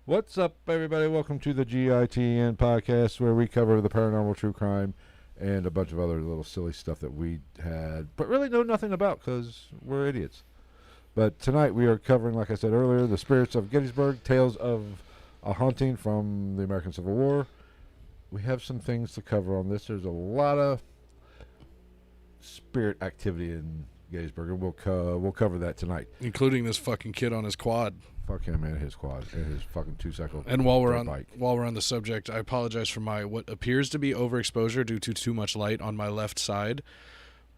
What's up, everybody? Welcome to the GITN podcast, where we cover the paranormal, true crime, and a bunch of other little silly stuff that we had, but really know nothing about because we're idiots. But tonight we are covering, like I said earlier, the spirits of Gettysburg, tales of a haunting from the American Civil War. We have some things to cover on this. There's a lot of spirit activity in Gettysburg, and we'll cover that tonight, including this fucking kid on his quad. Fuck him and his quad and his fucking 2-cycle. And while we're bike. on the subject, I apologize for my what appears to be overexposure due to too much light on my left side,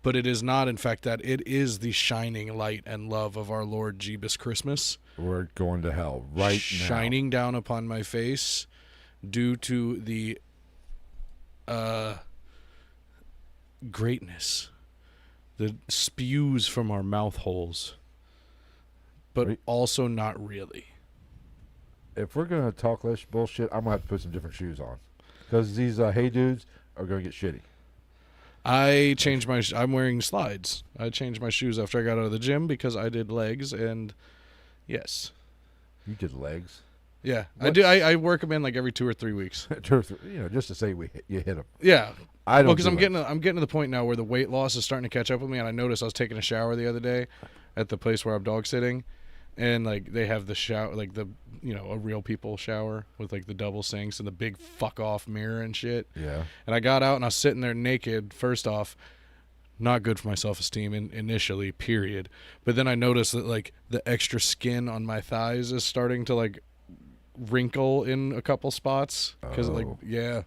but it is not. In fact, that it is the shining light and love of our Lord Jeebus Christmas. We're going to hell right now. Shining down upon my face due to the greatness that spews from our mouth holes. But also not really. If we're going to talk less bullshit, I'm going to have to put some different shoes on. Because these hey dudes are going to get shitty. I changed I'm wearing slides. I changed my shoes after I got out of the gym because I did legs, and yes. You did legs? Yeah. What? I do. I work them in like every 2 or 3 weeks. Just to say you hit them. Yeah. I don't. Because I'm getting to the point now where the weight loss is starting to catch up with me, and I noticed I was taking a shower the other day at the place where I'm dog sitting. And, like, they have the shower, like, a real people shower with, like, the double sinks and the big fuck-off mirror and shit. Yeah. And I got out and I was sitting there naked. First off, not good for my self-esteem initially, period. But then I noticed that, like, the extra skin on my thighs is starting to, like, wrinkle in a couple spots. Because, yeah.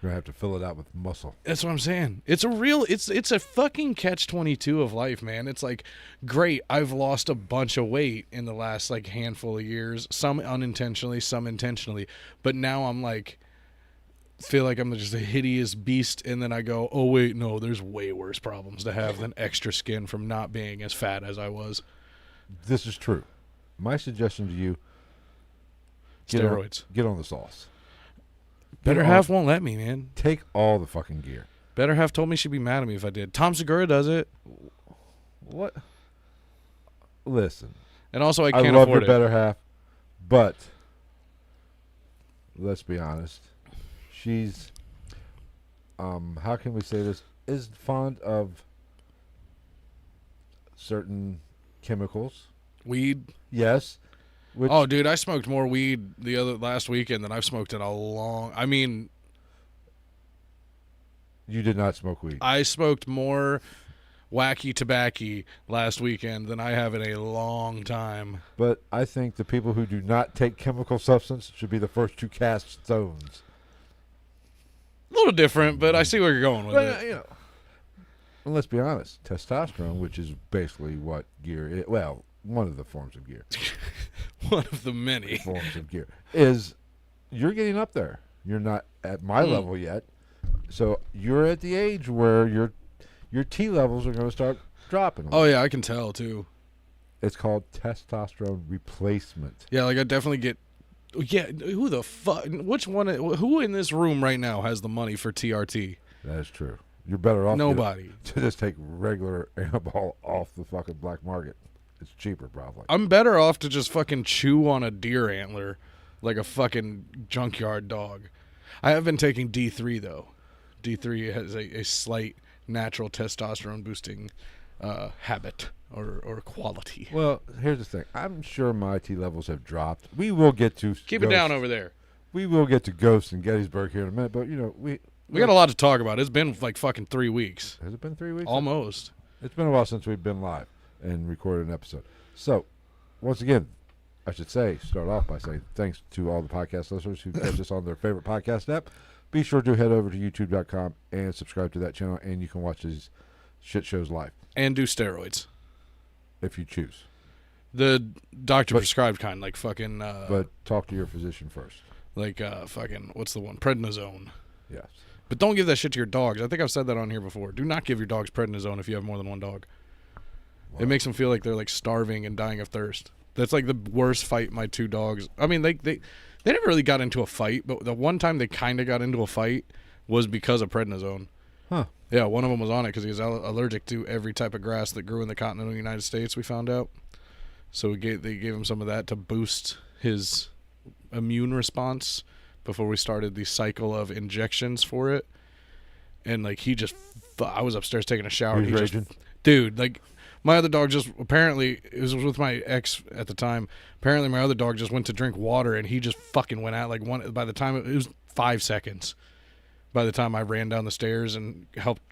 You're going to have to fill it out with muscle. That's what I'm saying. It's a fucking catch-22 of life, man. It's like, great, I've lost a bunch of weight in the last, like, handful of years. Some unintentionally, some intentionally. But now I'm, like, feel like I'm just a hideous beast. And then I go, oh, wait, no, there's way worse problems to have than extra skin from not being as fat as I was. This is true. My suggestion to you, steroids. Get on the sauce. Better half won't let me, man. Take all the fucking gear. Better half told me she'd be mad at me if I did. Tom Segura does it. What? Listen. And also, I can't afford it. I love your better half, but let's be honest. She's, how can we say this? Is fond of certain chemicals. Weed. Yes. Oh, dude, I smoked more weed last weekend than I've smoked in a long... I mean... You did not smoke weed. I smoked more wacky tobacco last weekend than I have in a long time. But I think the people who do not take chemical substance should be the first to cast stones. A little different, but I see where you're going with it. You know, and let's be honest. Testosterone, which is basically what gear is... Well, one of the forms of gear. One of the many forms of gear is you're getting up there. You're not at my level yet, so you're at the age where your T levels are going to start dropping. Oh yeah, I can tell too. It's called testosterone replacement. Yeah, like I definitely get. Yeah, who the fuck? Which one? Who in this room right now has the money for TRT? That is true. You're better off. Nobody to just take regular Anabol off the fucking black market. It's cheaper, probably. I'm better off to just fucking chew on a deer antler like a fucking junkyard dog. I have been taking D3, though. D3 has a slight natural testosterone boosting habit or quality. Well, here's the thing. I'm sure my T levels have dropped. We will get to... Keep it down over there. We will get to ghosts in Gettysburg here in a minute, but, you know, we got a lot to talk about. It's been like fucking 3 weeks. Has it been 3 weeks? Almost. It's been a while since we've been live and recorded an episode. So, once again, I should start off by saying thanks to all the podcast listeners who catch us on their favorite podcast app. Be sure to head over to youtube.com and subscribe to that channel, and you can watch these shit shows live. And do steroids. If you choose. The doctor-prescribed kind, like fucking... but talk to your physician first. Like fucking, what's the one? Prednisone. Yes. But don't give that shit to your dogs. I think I've said that on here before. Do not give your dogs prednisone if you have more than one dog. Wow. It makes them feel like they're like starving and dying of thirst. That's like the worst fight my 2 dogs. I mean, they never really got into a fight, but the one time they kind of got into a fight was because of prednisone. Huh. Yeah, one of them was on it because he was allergic to every type of grass that grew in the continental United States, we found out. So they gave him some of that to boost his immune response before we started the cycle of injections for it. And like I was upstairs taking a shower. He was raging. Dude, like my other dog just apparently it was with my ex at the time. Apparently my other dog just went to drink water and he just fucking went out like one. By the time it was 5 seconds. By the time I ran down the stairs and helped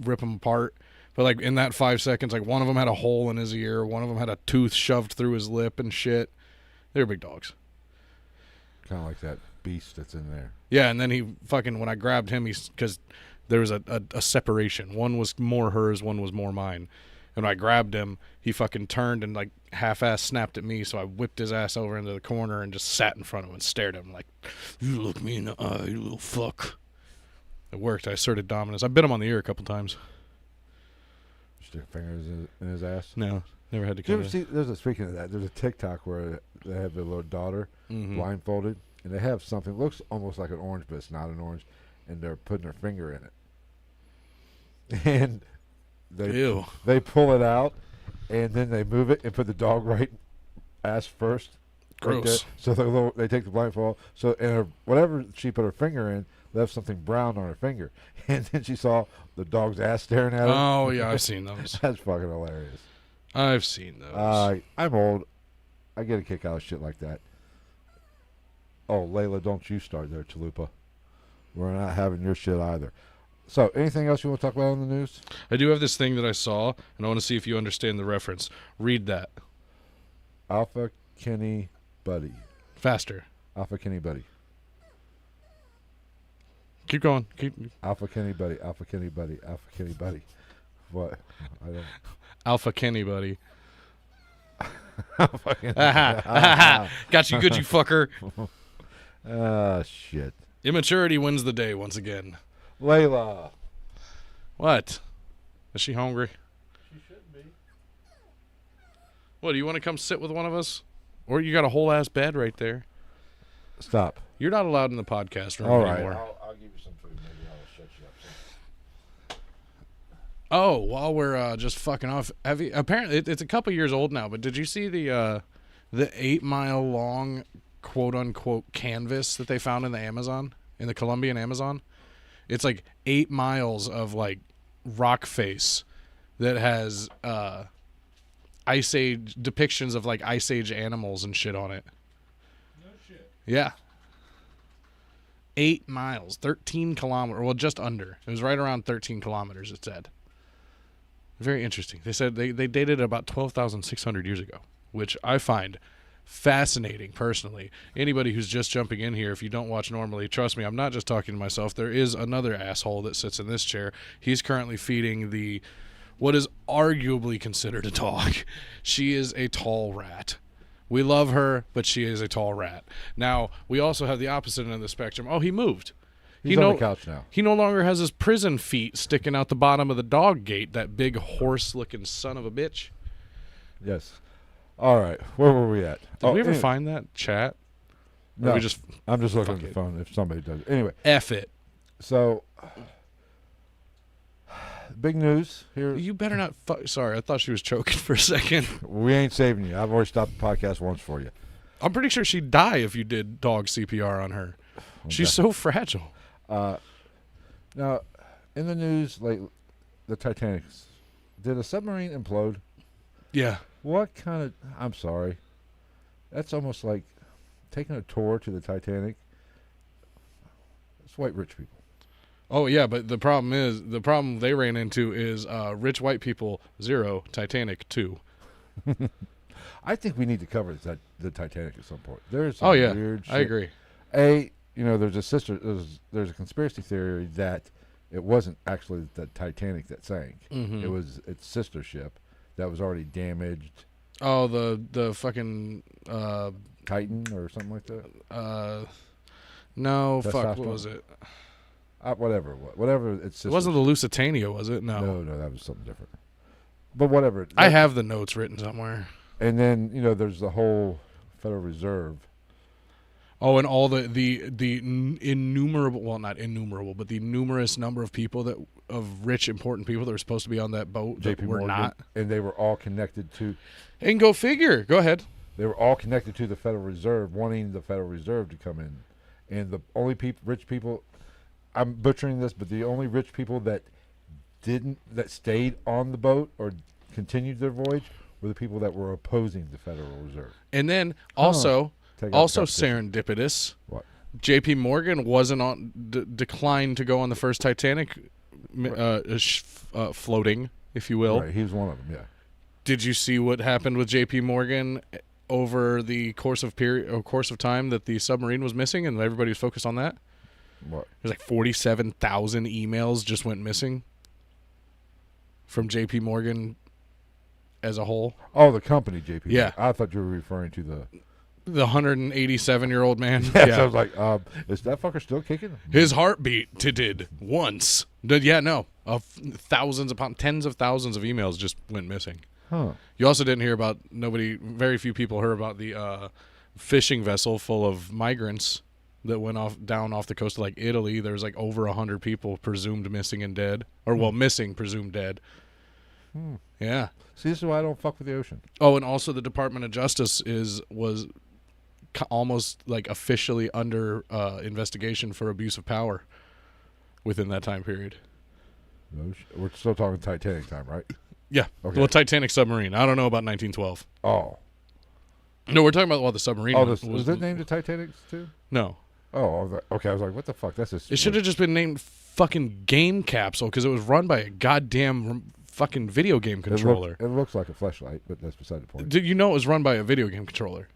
rip him apart. But like in that 5 seconds, like one of them had a hole in his ear, one of them had a tooth shoved through his lip and shit. They were big dogs. Kind of like that beast that's in there. Yeah, and then he fucking, when I grabbed him, because there was a separation. One was more hers, one was more mine. And when I grabbed him, he fucking turned and like half-ass snapped at me, so I whipped his ass over into the corner and just sat in front of him and stared at him like, you look me in the eye, you little fuck. It worked. I asserted dominance. I bit him on the ear a couple times. Stick fingers in his ass? No, never had to Did you come ever see, speaking of that, there's a TikTok where they have their little daughter blindfolded, and they have something, looks almost like an orange, but it's not an orange, and they're putting their finger in it. And they pull it out, and then they move it and put the dog right ass first. Gross. Right, so they take the blindfold. So and whatever she put her finger in left something brown on her finger, and then she saw the dog's ass staring at her. Oh yeah, I've seen those. That's fucking hilarious. I've seen those. I'm old. I get a kick out of shit like that. Oh, Layla, don't you start there, Chalupa. We're not having your shit either. So, anything else you want to talk about in the news? I do have this thing that I saw, and I want to see if you understand the reference. Read that. Alpha Kenny Buddy. Faster. Alpha Kenny Buddy. Keep going. Alpha Kenny Buddy. Alpha Kenny Buddy. Alpha Kenny Buddy. What? I don't. Alpha Kenny Buddy. Alpha Kenny. Got you good, you fucker. Shit. Immaturity wins the day once again. Layla. What? Is she hungry? She should be. What, do you want to come sit with one of us? Or you got a whole ass bed right there. Stop. You're not allowed in the podcast room all right. anymore. I'll give you some food. Maybe I'll shut you up. Oh, while we're just fucking off, apparently it's a couple years old now, but did you see the 8 mile long quote unquote canvas that they found in the Amazon, in the Colombian Amazon? It's like 8 miles of like rock face that has ice age depictions of like ice age animals and shit on it. No shit. Yeah. 8 miles, 13 kilometers, well, just under. It was right around 13 kilometers, it said. Very interesting. They said they dated it about 12,600 years ago, which I find fascinating personally. Anybody who's just jumping in here, if you don't watch normally, trust me, I'm not just talking to myself. There is another asshole that sits in this chair. He's currently feeding what is arguably considered a dog. She is a tall rat. We love her, but she is a tall rat. Now, we also have the opposite end of the spectrum. Oh, he moved. He's on the couch now. He no longer has his prison feet sticking out the bottom of the dog gate, that big horse-looking son of a bitch. Yes. All right. Where were we at? Did we ever find that chat? No. We just, I'm just looking fuck at the it. phone if somebody does. Anyway. F it. So, big news here. You better not. Sorry, I thought she was choking for a second. We ain't saving you. I've already stopped the podcast once for you. I'm pretty sure she'd die if you did dog CPR on her. She's so fragile. Now, in the news, like the Titanic, did a submarine implode? Yeah. What kind of? I'm sorry. That's almost like taking a tour to the Titanic. It's white rich people. Oh yeah, but the problem they ran into is rich white people 0, Titanic 2. I think we need to cover the Titanic at some point. There's some weird shit. I agree. There's a conspiracy theory that it wasn't actually the Titanic that sank. Mm-hmm. It was its sister ship that was already damaged. Oh, the fucking Titan or something like that. No, fuck, Testosterone? what was it? Whatever its sister. It wasn't the Lusitania, was it? No, that was something different. But whatever. I have the notes written somewhere. And then there's the whole Federal Reserve. Oh, and all the innumerable, well, not innumerable, but the numerous number of people of rich, important people that were supposed to be on that boat that JP were Morgan, not. and they were all connected to. And go figure. Go ahead. They were all connected to the Federal Reserve, wanting the Federal Reserve to come in. And the only rich people, I'm butchering this, but the only rich people that stayed on the boat or continued their voyage were the people that were opposing the Federal Reserve. And then also Take out the serendipitous. What? J.P. Morgan wasn't on declined to go on the first Titanic floating, if you will. Right, he was one of them. Yeah. Did you see what happened with J.P. Morgan over the course of time that the submarine was missing, and everybody was focused on that? What? There's like 47,000 emails just went missing from J.P. Morgan as a whole. Oh, the company, JP. Yeah. I thought you were referring to the 187-year-old man. Yes, I was like, is that fucker still kicking? His heartbeat did once. Thousands upon tens of thousands of emails just went missing. Huh. You also didn't hear about very few people heard about the fishing vessel full of migrants that went down off the coast of like Italy. There's like over 100 people presumed missing and dead, missing, presumed dead. Yeah. See, this is why I don't fuck with the ocean. Oh, and also the Department of Justice was almost like officially under investigation for abuse of power within that time period. We're still talking Titanic time, right? Yeah. Okay. Well, Titanic submarine. I don't know about 1912. Oh. No, we're talking about the submarine. Oh, was it named the Titanic too? No. Oh, okay. I was like, what the fuck? That's just. It should have just been named fucking Game Capsule because it was run by a goddamn fucking video game controller. It looks like a fleshlight, but that's beside the point. Did you know it was run by a video game controller?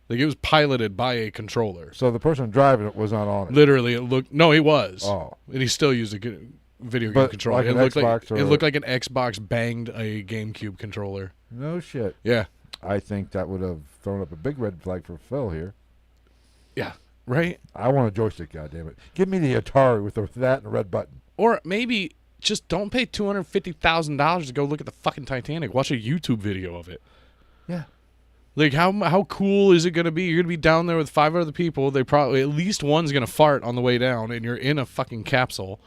Like it was piloted by a controller. So the person driving it was not on it. Literally, it looked. No, he was. Oh. And he still used a video game controller. Like it looked like an an Xbox banged a GameCube controller. No shit. Yeah. I think that would have thrown up a big red flag for Phil here. Yeah. Right. I want a joystick. Goddammit. Give me the Atari with that and a red button. Or maybe just don't pay $250,000 to go look at the fucking Titanic. Watch a YouTube video of it. Yeah. Like how cool is it going to be? You're going to be down there with 5 other people. They probably at least one's going to fart on the way down, and you're in a fucking capsule.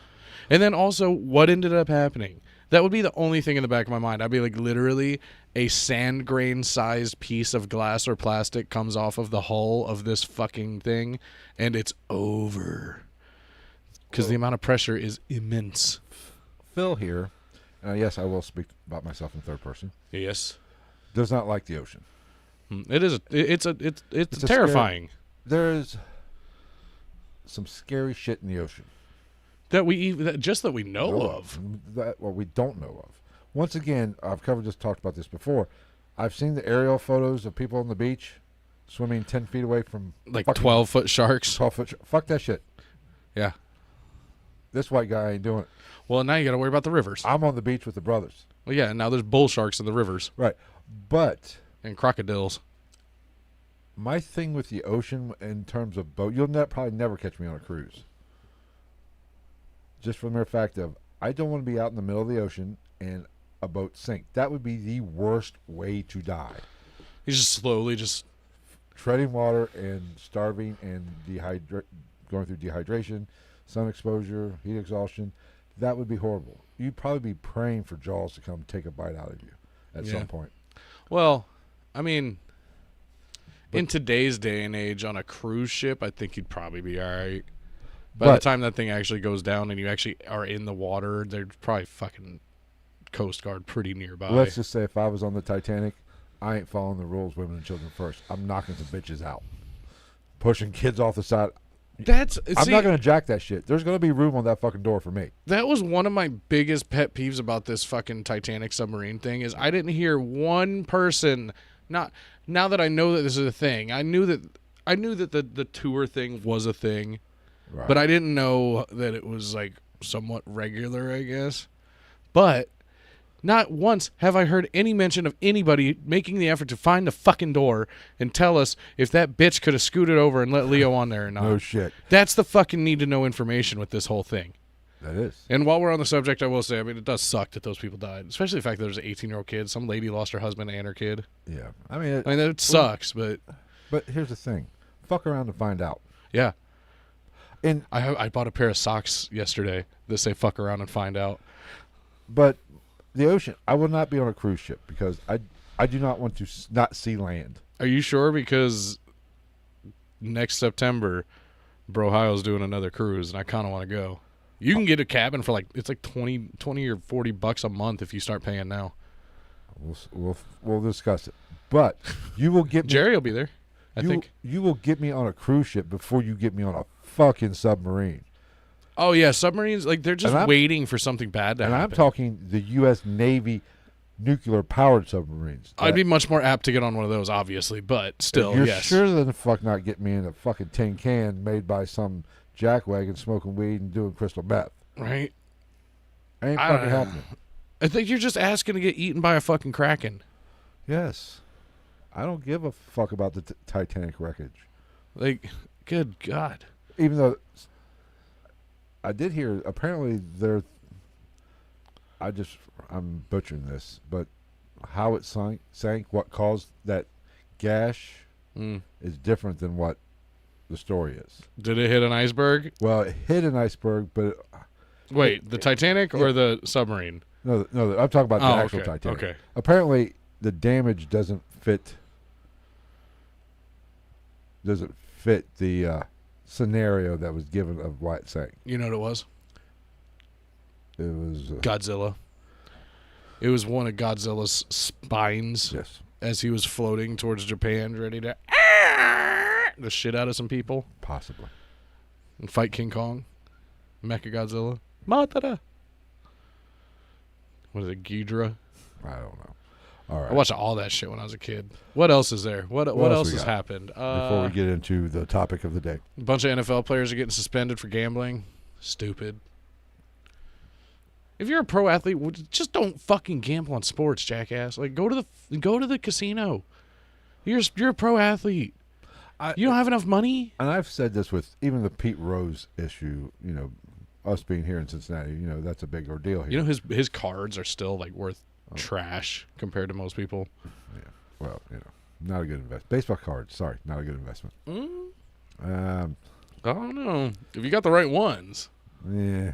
And then also, what ended up happening? That would be the only thing in the back of my mind. I'd be like, literally, a sand grain-sized piece of glass or plastic comes off of the hull of this fucking thing, and it's over. Because the amount of pressure is immense. Phil here, yes, I will speak about myself in third person. Yes. Does not like the ocean. It's terrifying. There's some scary shit in the ocean. That we know of. That we don't know of. Once again, I've talked about this before. I've seen the aerial photos of people on the beach swimming 10 feet away from like 12-foot sharks. 12-foot. Fuck that shit. Yeah. This white guy ain't doing it. Well, now you got to worry about the rivers. I'm on the beach with the brothers. Well, yeah. Now there's bull sharks in the rivers. Right, but and crocodiles. My thing with the ocean in terms of boat, you'll probably never catch me on a cruise. Just for the mere fact of, I don't want to be out in the middle of the ocean and a boat sink. That would be the worst way to die. He's just slowly treading water and starving and going through dehydration, sun exposure, heat exhaustion. That would be horrible. You'd probably be praying for Jaws to come take a bite out of you at some point. Well, I mean, in today's day and age on a cruise ship, I think you'd probably be all right. By the time that thing actually goes down and you actually are in the water, there's probably fucking Coast Guard pretty nearby. Let's just say if I was on the Titanic, I ain't following the rules, women and children first. I'm knocking some bitches out. Pushing kids off the side. I'm not going to jack that shit. There's going to be room on that fucking door for me. That was one of my biggest pet peeves about this fucking Titanic submarine thing is I didn't hear one person, now that I know that this is a thing, I knew that the tour thing was a thing. Right. But I didn't know that it was like somewhat regular, I guess. But not once have I heard any mention of anybody making the effort to find the fucking door and tell us if that bitch could have scooted over and let Leo on there or not. No shit. That's the fucking need to know information with this whole thing. That is. And while we're on the subject, I will say, I mean, it does suck that those people died. Especially the fact that there's an 18-year-old kid. Some lady lost her husband and her kid. Yeah. I mean, it sucks, but... But here's the thing. Fuck around and find out. Yeah. And I bought a pair of socks yesterday that say fuck around and find out. But the ocean. I will not be on a cruise ship because I do not want to not see land. Are you sure? Because next September, Brohio's doing another cruise, and I kind of want to go. You can get a cabin for it's like 20 or $40 a month if you start paying now. We'll discuss it. But you will get me, Jerry will be there. I think. You will get me on a cruise ship before you get me on a fucking submarine. Oh yeah, submarines they're just waiting for something bad to happen. And I'm talking the U.S. Navy nuclear powered submarines. I'd be much more apt to get on one of those, obviously, but still, you're yes. Sure the fuck not get me in a fucking tin can made by some jackwagon smoking weed and doing crystal meth. Right? Ain't fucking happening. I think you're just asking to get eaten by a fucking kraken. Yes. I don't give a fuck about the Titanic wreckage. Good God. Even though I did hear, apparently I'm butchering this, but how it sank, what caused that gash is different than what the story is. Did it hit an iceberg? Well, it hit an iceberg, but... Wait, the Titanic or the submarine? No, I'm talking about the actual Titanic. Okay. Apparently, the damage doesn't fit the scenario that was given of why it sank. You know what it was? It was... Godzilla. It was one of Godzilla's spines. Yes. As he was floating towards Japan, ready to the shit out of some people. Possibly. And fight King Kong. Mechagodzilla. Matara. What is it, Ghidorah? I don't know. All right. I watched all that shit when I was a kid. What else is there? What else has happened? Before we get into the topic of the day. A bunch of NFL players are getting suspended for gambling. Stupid. If you're a pro athlete, just don't fucking gamble on sports, jackass. Go to the casino. You're a pro athlete. You don't have enough money. And I've said this with even the Pete Rose issue. Us being here in Cincinnati, that's a big ordeal here. His cards are still worth trash compared to most people. Yeah. Well, not a good investment. Baseball cards, sorry, not a good investment. I don't know if you got the right ones. Yeah.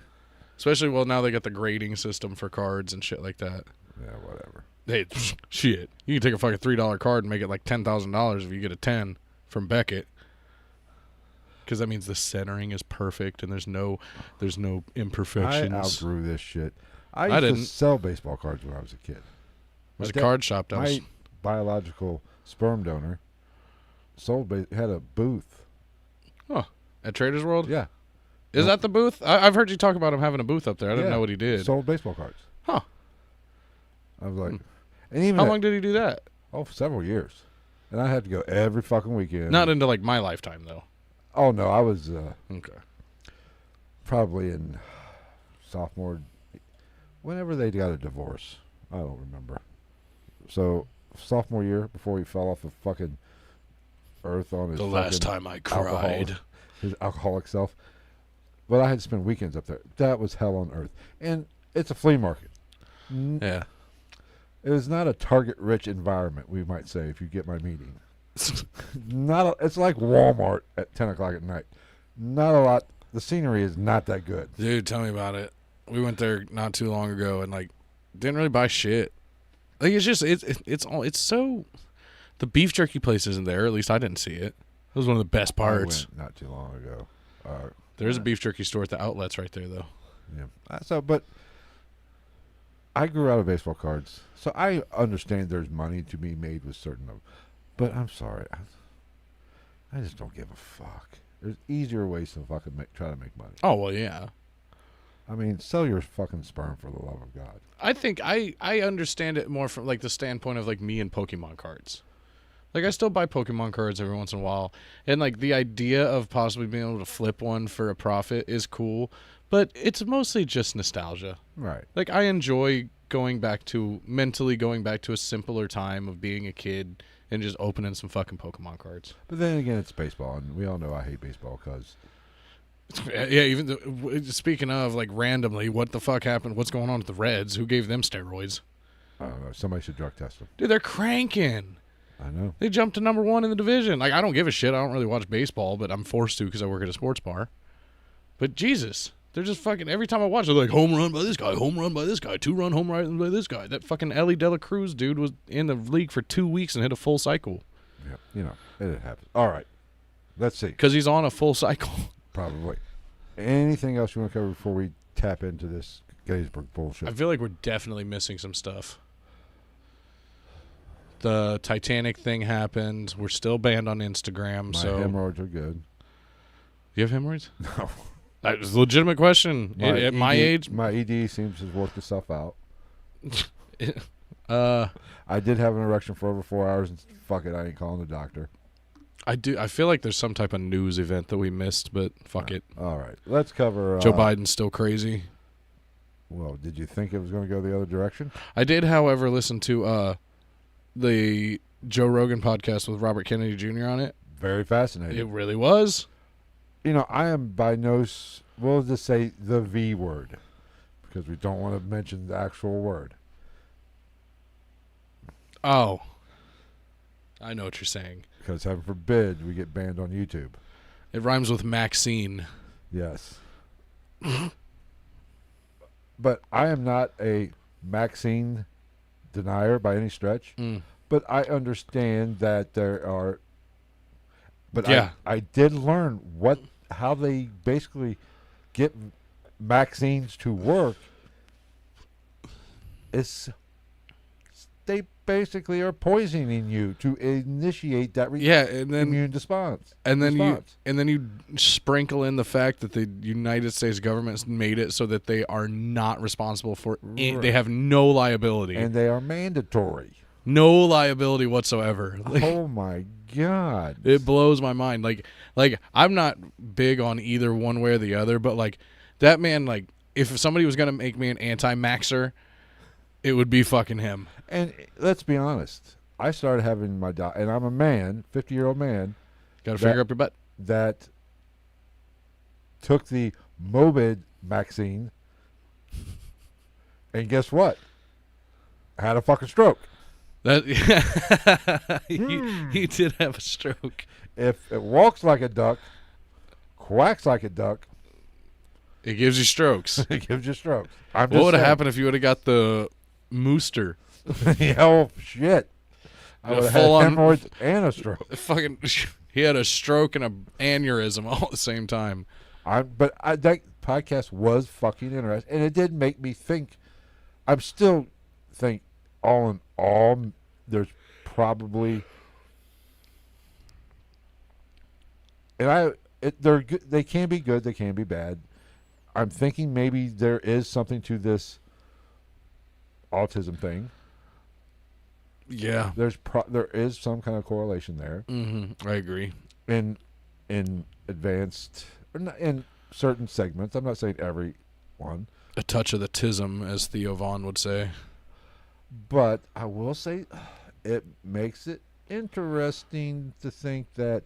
Especially, now they got the grading system for cards and shit like that. Yeah, whatever. Hey, shit. You can take a fucking $3 card and make it $10,000 if you get a 10 from Beckett. Because that means the centering is perfect and there's no imperfections. I outgrew this shit. I used to sell baseball cards when I was a kid. There's a card shop down. My biological sperm donor had a booth. Huh. At Trader's World? Yeah. Is that the booth? I've heard you talk about him having a booth up there. I didn't know what he did. Sold baseball cards. Huh. I was like, and even how long did he do that? Oh, several years. And I had to go every fucking weekend. Not into my lifetime though. Oh no, I was okay. Probably in sophomore, whenever they got a divorce. I don't remember. So sophomore year, before he fell off the fucking earth on his the last time I cried, his alcoholic self. But I had to spend weekends up there. That was hell on earth. And it's a flea market. Yeah. It was not a target-rich environment, we might say, if you get my meaning. It's like Walmart at 10 o'clock at night. Not a lot. The scenery is not that good. Dude, tell me about it. We went there not too long ago and didn't really buy shit. It's just it's so. The beef jerky place isn't there. At least I didn't see it. It was one of the best parts. I went not too long ago. There's a beef jerky store at the outlets right there, though. Yeah. But I grew out of baseball cards, so I understand there's money to be made with certain of them. But I'm sorry, I just don't give a fuck. There's easier ways to fucking try to make money. Oh well, yeah. I mean, sell your fucking sperm for the love of God. I think I understand it more from the standpoint of me and Pokemon cards. I still buy Pokemon cards every once in a while, and the idea of possibly being able to flip one for a profit is cool, but it's mostly just nostalgia. Right. I enjoy mentally going back to a simpler time of being a kid and just opening some fucking Pokemon cards. But then again, it's baseball, and we all know I hate baseball because... Yeah, speaking of, randomly, what the fuck happened? What's going on with the Reds? Who gave them steroids? I don't know. Somebody should drug test them. Dude, they're cranking. I know. They jumped to number 1 in the division. I don't give a shit. I don't really watch baseball, but I'm forced to because I work at a sports bar. But Jesus, They're just fucking, every time I watch, they're like, home run by this guy, home run by this guy, 2-run home run by this guy. That fucking Ellie De La Cruz dude was in the league for 2 weeks and hit a full cycle. Yeah, you know, it happens. All right. Let's see. Because he's on a full cycle. Probably. Anything else you want to cover before we tap into this Gettysburg bullshit? I feel like we're definitely missing some stuff. The Titanic thing happened. We're still banned on Instagram. My so hemorrhoids are good. You have hemorrhoids? No. That was a legitimate question. At my age. My ED seems to have worked itself out. I I did have an erection for over 4 hours, and fuck it, I ain't calling the doctor. do. I feel like there's some type of news event that we missed, but fuck it. All right. Let's cover... Joe Biden's still crazy. Well, did you think it was going to go the other direction? I did, however, listen to the Joe Rogan podcast with Robert Kennedy Jr. on it. Very fascinating. It really was. You know, I am by no... We'll just say the V word, because we don't want to mention the actual word. Oh. I know what you're saying. Because heaven forbid we get banned on YouTube. It rhymes with Maxine. Yes. But I am not a Maxine denier by any stretch. Mm. But I understand that there are... But Yeah. I did learn how they basically get vaccines to work. They basically are poisoning you to initiate that immune response. And then you sprinkle in the fact that the United States government made it so that they are not responsible for it. Right. They have no liability. And they are mandatory. No liability whatsoever. Like, Oh my God. it blows my mind. Like I'm not big on either one way or the other, but like that man, like if somebody was gonna make me an anti-maxer, it would be fucking him. And let's be honest. I started having my and I'm a man, 50-year-old man. Got a finger up your butt. That took the Mobid vaccine. And guess what? I had a fucking stroke. That he did have a stroke. If it walks like a duck, quacks like a duck, It gives you strokes. it gives you strokes. What would have happened if you would have got the mooster? Oh, shit. I A would have had full-on- hemorrhoids and a stroke. Fucking, he had a stroke and an aneurysm all at the same time. But that podcast was fucking interesting, and it did make me think. I'm still think all in all, there's probably, and they're good. They can be good. They can be bad. I'm thinking maybe there is something to this autism thing. Yeah. There is some kind of correlation there. Mm-hmm. I agree. In advanced, or not in certain segments. I'm not saying every one. A touch of the tism, as Theo Vaughn would say. But I will say it makes it interesting to think that,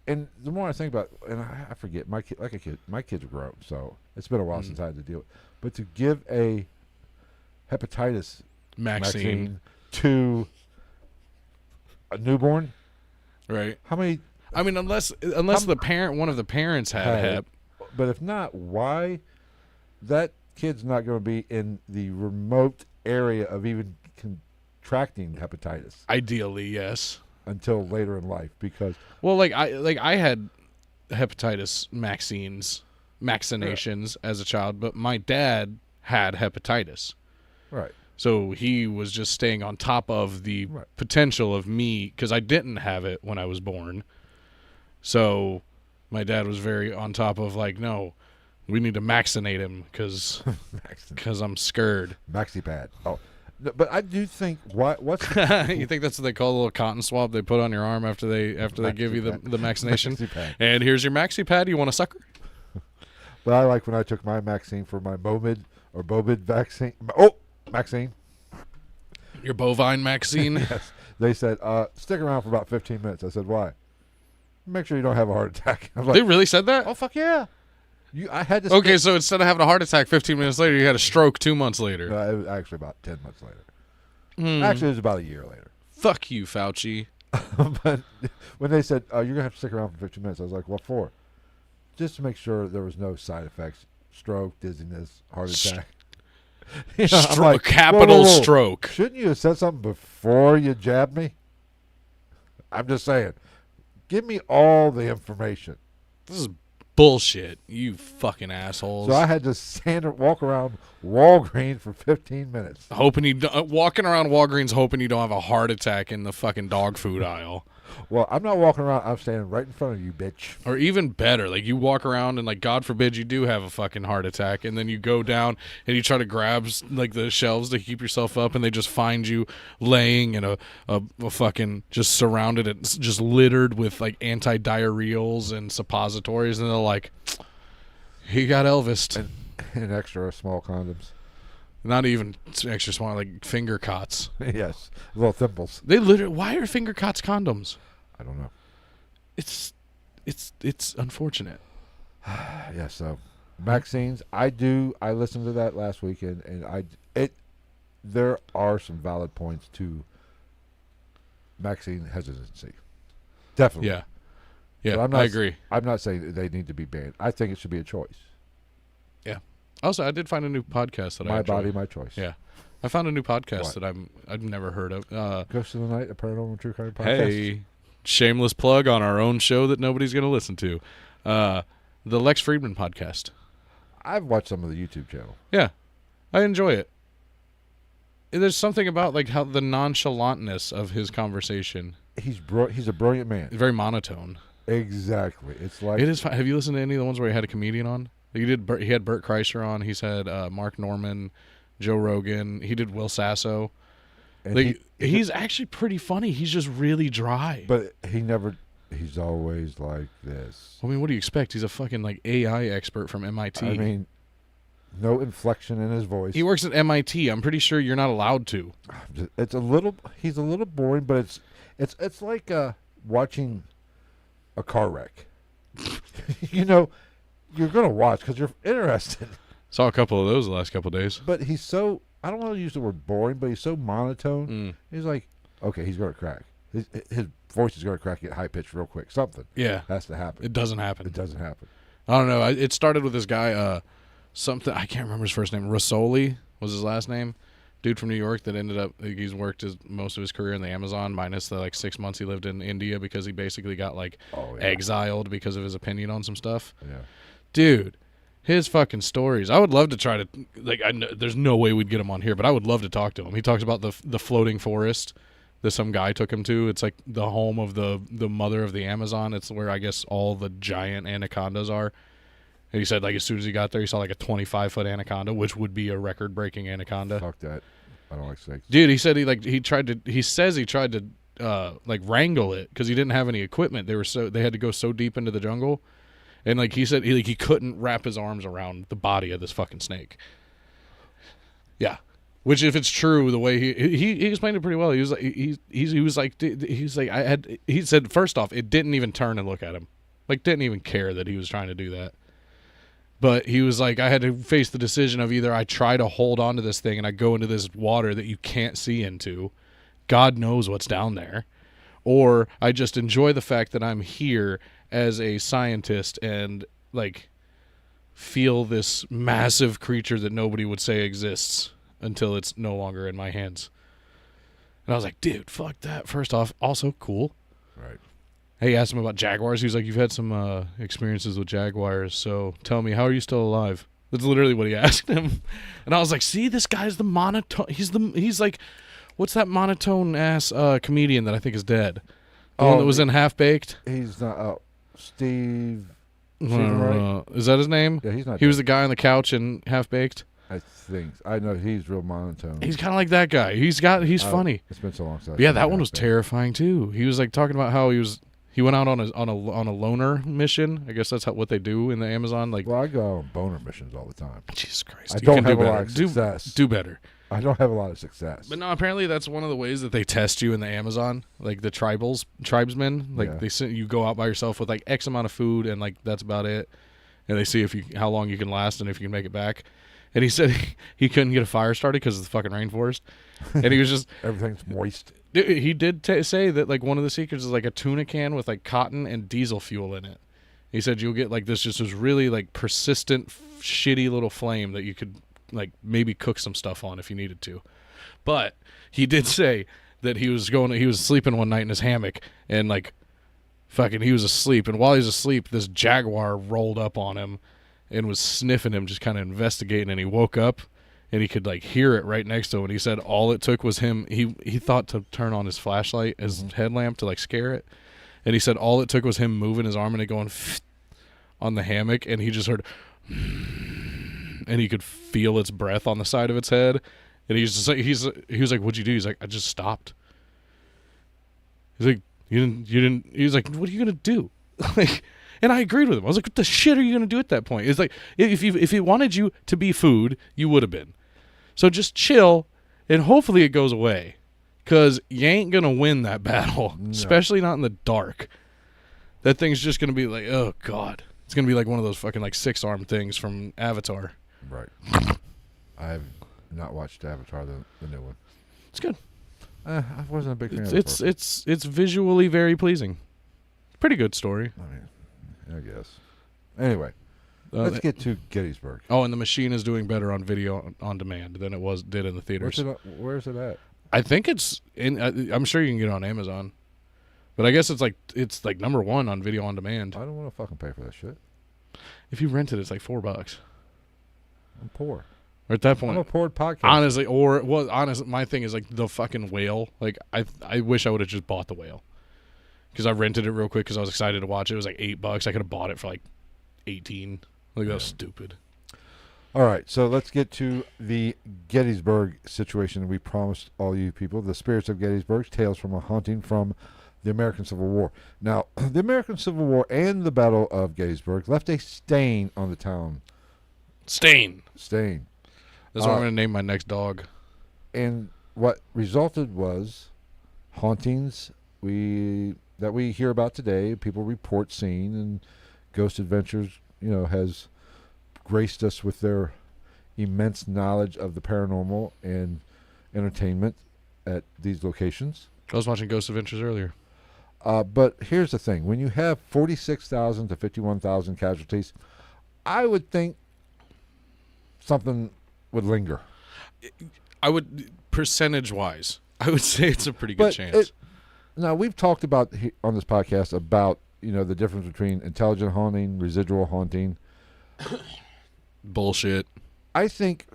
and the more I think about it, and I forget, my kids are grown, so it's been a while since I had to deal with it. But to give a hepatitis vaccine to a newborn, right? how many? I mean, unless one of the parents had hep. But if not, why? That kid's not going to be in the remote area of even contracting hepatitis. Ideally, yes. Until later in life, because I had hepatitis vaccinations as a child, but my dad had hepatitis. Right. So he was just staying on top of the potential of me, because I didn't have it when I was born. So my dad was very on top of like, no, we need to vaccinate him because I'm scared. MaxiPad. Oh, no, but I do think what's you think that's what they call a little cotton swab they put on your arm after they give you the vaccination? And here's your MaxiPad. You want a sucker? But I like when I took my vaccine for my Bobid vaccine. Oh, vaccine. Your bovine vaccine. Yes. They said stick around for about 15 minutes. I said why? Make sure you don't have a heart attack. I'm like, They really said that? oh fuck yeah. I had to. Okay, so instead of having a heart attack 15 minutes later, you had a stroke 2 months later. It was actually about 10 months later. Actually, it was about a year later. Fuck you, Fauci. But when they said, you're going to have to stick around for 15 minutes, I was like, what for? Just to make sure there was no side effects. stroke, dizziness, heart attack. You know, I'm like, capital whoa, whoa, whoa. stroke. Shouldn't you have said something before you jabbed me? I'm just saying. Give me all the information. This is bullshit, you fucking assholes. So I had to walk around Walgreens for 15 minutes. Walking around Walgreens hoping you don't have a heart attack in the fucking dog food aisle. Well, I'm not walking around. I'm standing right in front of you, bitch. Or even better, like you walk around and like God forbid you do have a fucking heart attack, and then you go down and you try to grab like the shelves to keep yourself up, and they just find you laying in a fucking just surrounded and just littered with like anti-diarrheals and suppositories, and they're like, he got Elvis'd. And extra small condoms. Not even extra small, like finger cots. Yes, little thimples. They literally. Why are finger cots condoms? I don't know. It's unfortunate. Yeah. So, vaccines. I listened to that last weekend, and there are some valid points to vaccine hesitancy. Definitely. Yeah. Yeah. But I agree. I'm not saying that they need to be banned. I think it should be a choice. Yeah. Also, I did find a new podcast that I My enjoy. body, my choice. Yeah. I found a new podcast What? that I've never heard of. Ghost of the Night, a paranormal true crime podcast. Hey, shameless plug on our own show that nobody's going to listen to. The Lex Friedman podcast. I've watched some of the YouTube channel. Yeah. I enjoy it. There's something about like how the nonchalantness of his conversation. He's a brilliant man. Very monotone. Exactly. It's like It is. Have you listened to any of the ones where he had a comedian on? He had Bert Kreischer on. He's had Mark Norman, Joe Rogan. He did Will Sasso. and He's actually pretty funny. He's just really dry. but he's always like this. I mean, what do you expect? He's a fucking like AI expert from MIT. I mean, no inflection in his voice. He works at MIT. I'm pretty sure you're not allowed to. He's a little boring, but it's like watching a car wreck. You know, you're gonna watch because you're interested. Saw a couple of those the last couple of days. But he's so, I don't want to use the word boring, but he's so monotone. He's like, okay, he's gonna crack. His voice is gonna crack, get high pitched real quick. Something Yeah, has to happen. it doesn't happen. It doesn't happen. I don't know. It started with this guy. Something I can't remember his first name. Rasoli was his last name. Dude from New York that ended up he's worked most of his career in the Amazon, minus the like 6 months he lived in India because he basically got like exiled because of his opinion on some stuff. Yeah. Dude, his fucking stories. I would love to try to like. There's no way we'd get him on here, but I would love to talk to him. He talks about the floating forest that some guy took him to. It's like the home of the mother of the Amazon. It's where I guess all the giant anacondas are. And he said like as soon as he got there, he saw like a 25-foot anaconda, which would be a record-breaking anaconda. Fuck that. I don't like snakes. Dude, he said he says he tried to like wrangle it because he didn't have any equipment. They had to go so deep into the jungle. And like he said, he couldn't wrap his arms around the body of this fucking snake. Yeah, which if it's true, the way he explained it pretty well. He said first off, it didn't even turn and look at him, like didn't even care that he was trying to do that. But he was like, I had to face the decision of either I try to hold on to this thing and I go into this water that you can't see into, God knows what's down there, or I just enjoy the fact that I'm here as a scientist and like feel this massive creature that nobody would say exists until it's no longer in my hands. And I was like, dude, fuck that. First off, also cool. Right. He asked him about jaguars. He was like, you've had some experiences with jaguars, so tell me, how are you still alive? That's literally what he asked him. And I was like, see, this guy's the monotone. He's like, what's that monotone ass comedian that I think is dead? The one that was in Half Baked? He's not. Steve. Right? Is that his name? Yeah, he's not. He was the guy on the couch in Half Baked. I think. I know he's real monotone. He's kind of like that guy. He's funny. It's been so long since. Yeah, that one was terrifying too. He was like talking about how he went out on a loner mission. I guess that's what they do in the Amazon. Like, well, I go on boner missions all the time. Jesus Christ, I don't have a lot of success. Do better. I don't have a lot of success. But no, apparently that's one of the ways that they test you in the Amazon. Like the tribesmen, like they send you go out by yourself with like X amount of food and like that's about it. And they see how long you can last and if you can make it back. And he said he couldn't get a fire started because of the fucking rainforest. And he was just everything's moist. He did say that like one of the secrets is like a tuna can with like cotton and diesel fuel in it. He said you'll get like this really like persistent, shitty little flame that you could like maybe cook some stuff on if you needed to. But he did say that he was sleeping one night in his hammock and like fucking he was asleep, and while he was asleep this jaguar rolled up on him and was sniffing him, just kind of investigating, and he woke up and he could like hear it right next to him, and he said all it took was him he thought to turn on his flashlight, his headlamp, to like scare it, and he said all it took was him moving his arm and it going on the hammock, and he just heard and he could feel its breath on the side of its head, and he was like, what'd you do? He's like, I just stopped. He's like, you didn't he was like, what are you gonna do? Like, and I agreed with him. I was like, what the shit are you gonna do at that point? It's like, if he wanted you to be food, you would have been. So just chill and hopefully it goes away, because you ain't gonna win that battle. No. Especially not in the dark. That thing's just gonna be like, oh god, it's gonna be like one of those fucking like 6-arm things from Avatar. Right. I've not watched Avatar, the new one. It's good. I wasn't a big fan of it. It's visually very pleasing. Pretty good story. I mean, I guess. Anyway, let's get to Gettysburg. Oh, and the machine is doing better on video on demand than it did in the theaters. Where's it at? I think it's in. I'm sure you can get it on Amazon, but I guess it's like number 1 on video on demand. I don't want to fucking pay for that shit. If you rent it, it's like $4. I'm poor. Or at that point, I'm a poor podcast. Honestly, my thing is like the fucking whale. Like I wish I would have just bought the whale, because I rented it real quick because I was excited to watch it. It was like $8. I could have bought it for like 18. Like that was stupid. All right, so let's get to the Gettysburg situation we promised all you people. The Spirits of Gettysburg, Tales from a Haunting from the American Civil War. Now, the American Civil War and the Battle of Gettysburg left a stain on the town. Stain. That's what I'm going to name my next dog. And what resulted was hauntings that we hear about today. People report seeing, and Ghost Adventures, has graced us with their immense knowledge of the paranormal and entertainment at these locations. I was watching Ghost Adventures earlier. But here's the thing. When you have 46,000 to 51,000 casualties, I would think something would linger. I would, percentage-wise, I would say it's a pretty good chance. Now, we've talked about on this podcast about, the difference between intelligent haunting, residual haunting. Bullshit. I think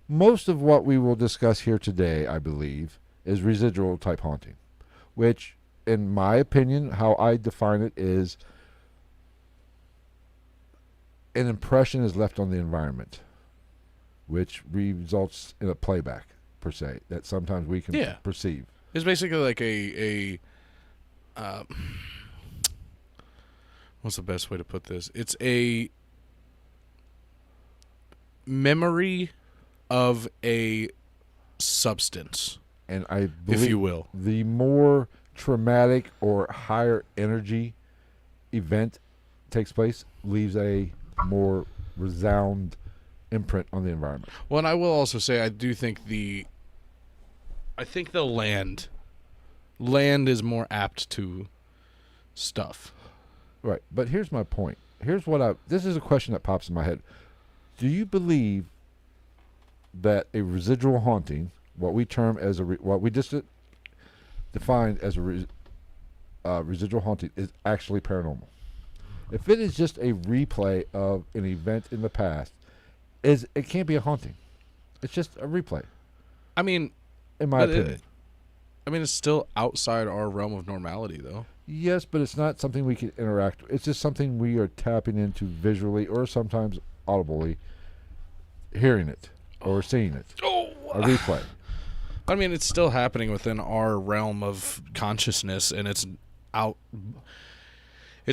most of what we will discuss here today, I believe, is residual type haunting, which, in my opinion, how I define it is an impression is left on the environment, which results in a playback, per se, that sometimes we can perceive. It's basically like a what's the best way to put this? It's a memory of a substance, and I believe, if you will, the more traumatic or higher energy event takes place leaves a more resound imprint on the environment. Well, and I will also say I do think the land is more apt to stuff. Right, but here's my point. This is a question that pops in my head. Do you believe that a residual haunting, what we term as what we just defined as a residual haunting, is actually paranormal? If it is just a replay of an event in the past, it can't be a haunting. It's just a replay. I mean, in my opinion. It's still outside our realm of normality, though. Yes, but it's not something we can interact with. It's just something we are tapping into visually or sometimes audibly, hearing it or seeing it. A replay. I mean, it's still happening within our realm of consciousness, and it's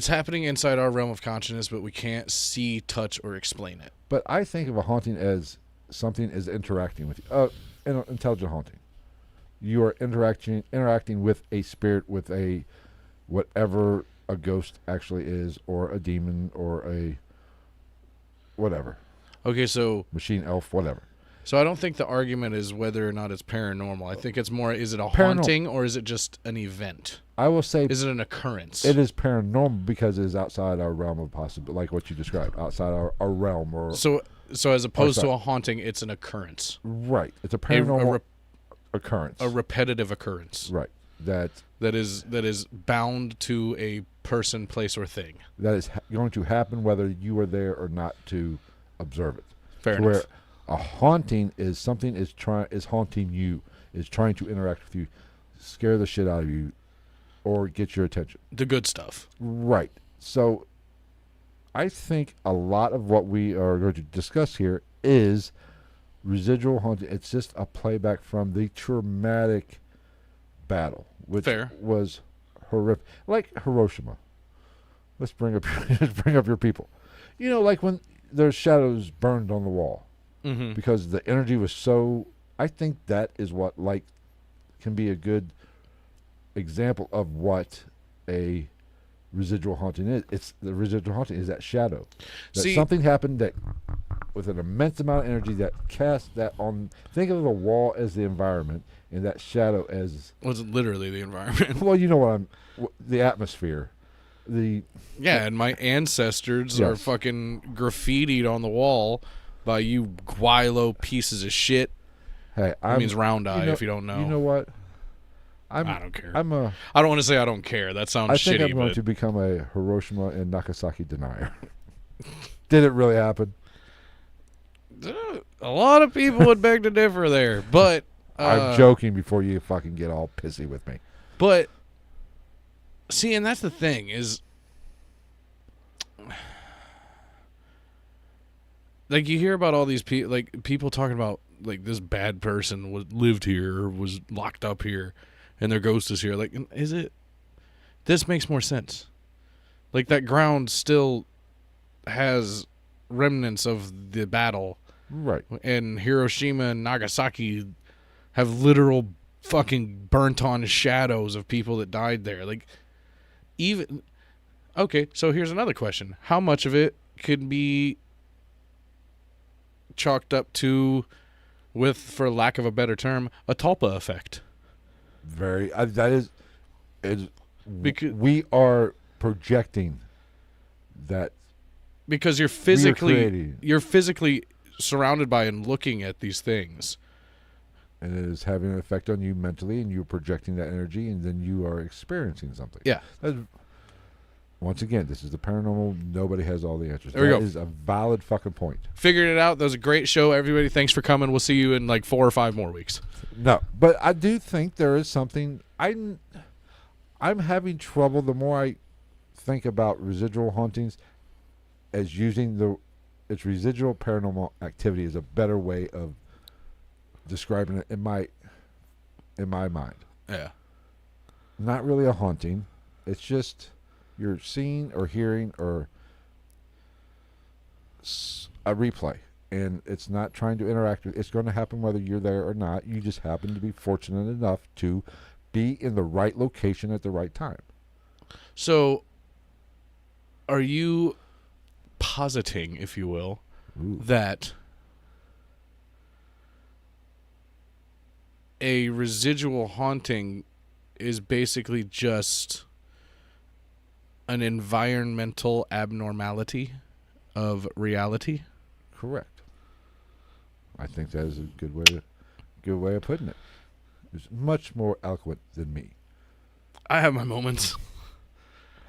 happening inside our realm of consciousness, but we can't see, touch, or explain it. But I think of a haunting as something is interacting with you. An intelligent haunting. You are interacting with a spirit, with a whatever a ghost actually is, or a demon, or a whatever. Okay, so machine, elf, whatever. So I don't think the argument is whether or not it's paranormal. I think it's more, is it a haunting or is it just an event? I will say Is it an occurrence? it is paranormal because it is outside our realm of possibility, like what you described, outside our realm. Or So as opposed to sorry. a haunting, it's an occurrence. right, it's a paranormal occurrence. A repetitive occurrence. right, that That is bound to a person, place, or thing. is going to happen whether you are there or not to observe it. Fair To enough. where a haunting is something is haunting you, is trying to interact with you, scare the shit out of you, or get your attention. The good stuff. Right. So I think a lot of what we are going to discuss here is residual haunting. It's just a playback from the traumatic battle, which Fair. was horrific. Like Hiroshima. Let's bring up your people. You know, like when there's shadows burned on the wall Mm-hmm. because the energy was so. I think that is what can be a good example of what a residual haunting is. It's the residual haunting is that shadow. That See- something happened that with an immense amount of energy that cast that on. Think of the wall as the environment and that shadow as Was literally the environment. well, you know what the atmosphere. Yeah, and my ancestors are Yes. fucking graffitied on the wall by you guilo pieces of shit. Hey, That means round eye if you don't know. You know what? I don't care. I'm a. I don't want to say I don't care. That sounds I think shitty, I'm going but to become a Hiroshima and Nagasaki denier. Did it really happen? a lot of people would beg to differ there. But I'm joking before you fucking get all pissy with me. But see, and that's the thing is, like, you hear about all these people, like people talking about like this bad person lived here or was locked up here, and their ghost is here. Like, is it? This makes more sense. Like, that ground still has remnants of the battle, Right. and Hiroshima and Nagasaki have literal fucking burnt on shadows of people that died there. Like, even okay, so here's another question. How much of it could be chalked up to, with, for lack of a better term, a Tulpa effect? Very. That is. Because- we are projecting that. Because you're creating. physically surrounded by and looking at these things. And it is having an effect on you mentally, and you're projecting that energy, and then you are experiencing something. Yeah. Once again, this is the paranormal. Nobody has all the answers. There we That go. is a valid fucking point. Figured it out. That was a great show, everybody. Thanks for coming. We'll see you in like 4 or 5 more weeks. No, but I do think there is something. I'm having trouble the more I think about residual hauntings as using its residual paranormal activity is a better way of describing it in my mind. Yeah. Not really a haunting. It's just you're seeing or hearing or a replay, and it's not trying to interact with. It's going to happen whether you're there or not. You just happen to be fortunate enough to be in the right location at the right time. So, are you positing, if you will, Ooh. that a residual haunting is basically just an environmental abnormality of reality? Correct. I think that is a good way of putting it. It's much more eloquent than me. I have my moments.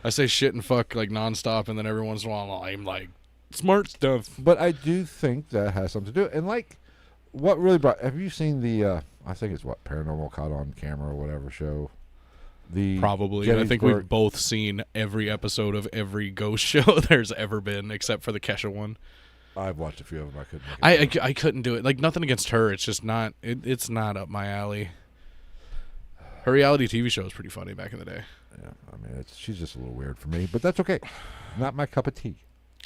I say shit and fuck like nonstop, and then every once in a while I'm like, smart stuff. But I do think that has something to do. And like, what really brought? Have you seen the? I think it's what Paranormal Caught on Camera or whatever show. The Probably. I think we've Gettysburg- both seen every episode of every ghost show there's ever been, except for the Kesha one. I've watched a few of them. I couldn't. Make it I couldn't do it. Like, nothing against her. It's just not. It's not up my alley. Her reality TV show was pretty funny back in the day. yeah, I mean, she's just a little weird for me, but that's okay. Not my cup of tea.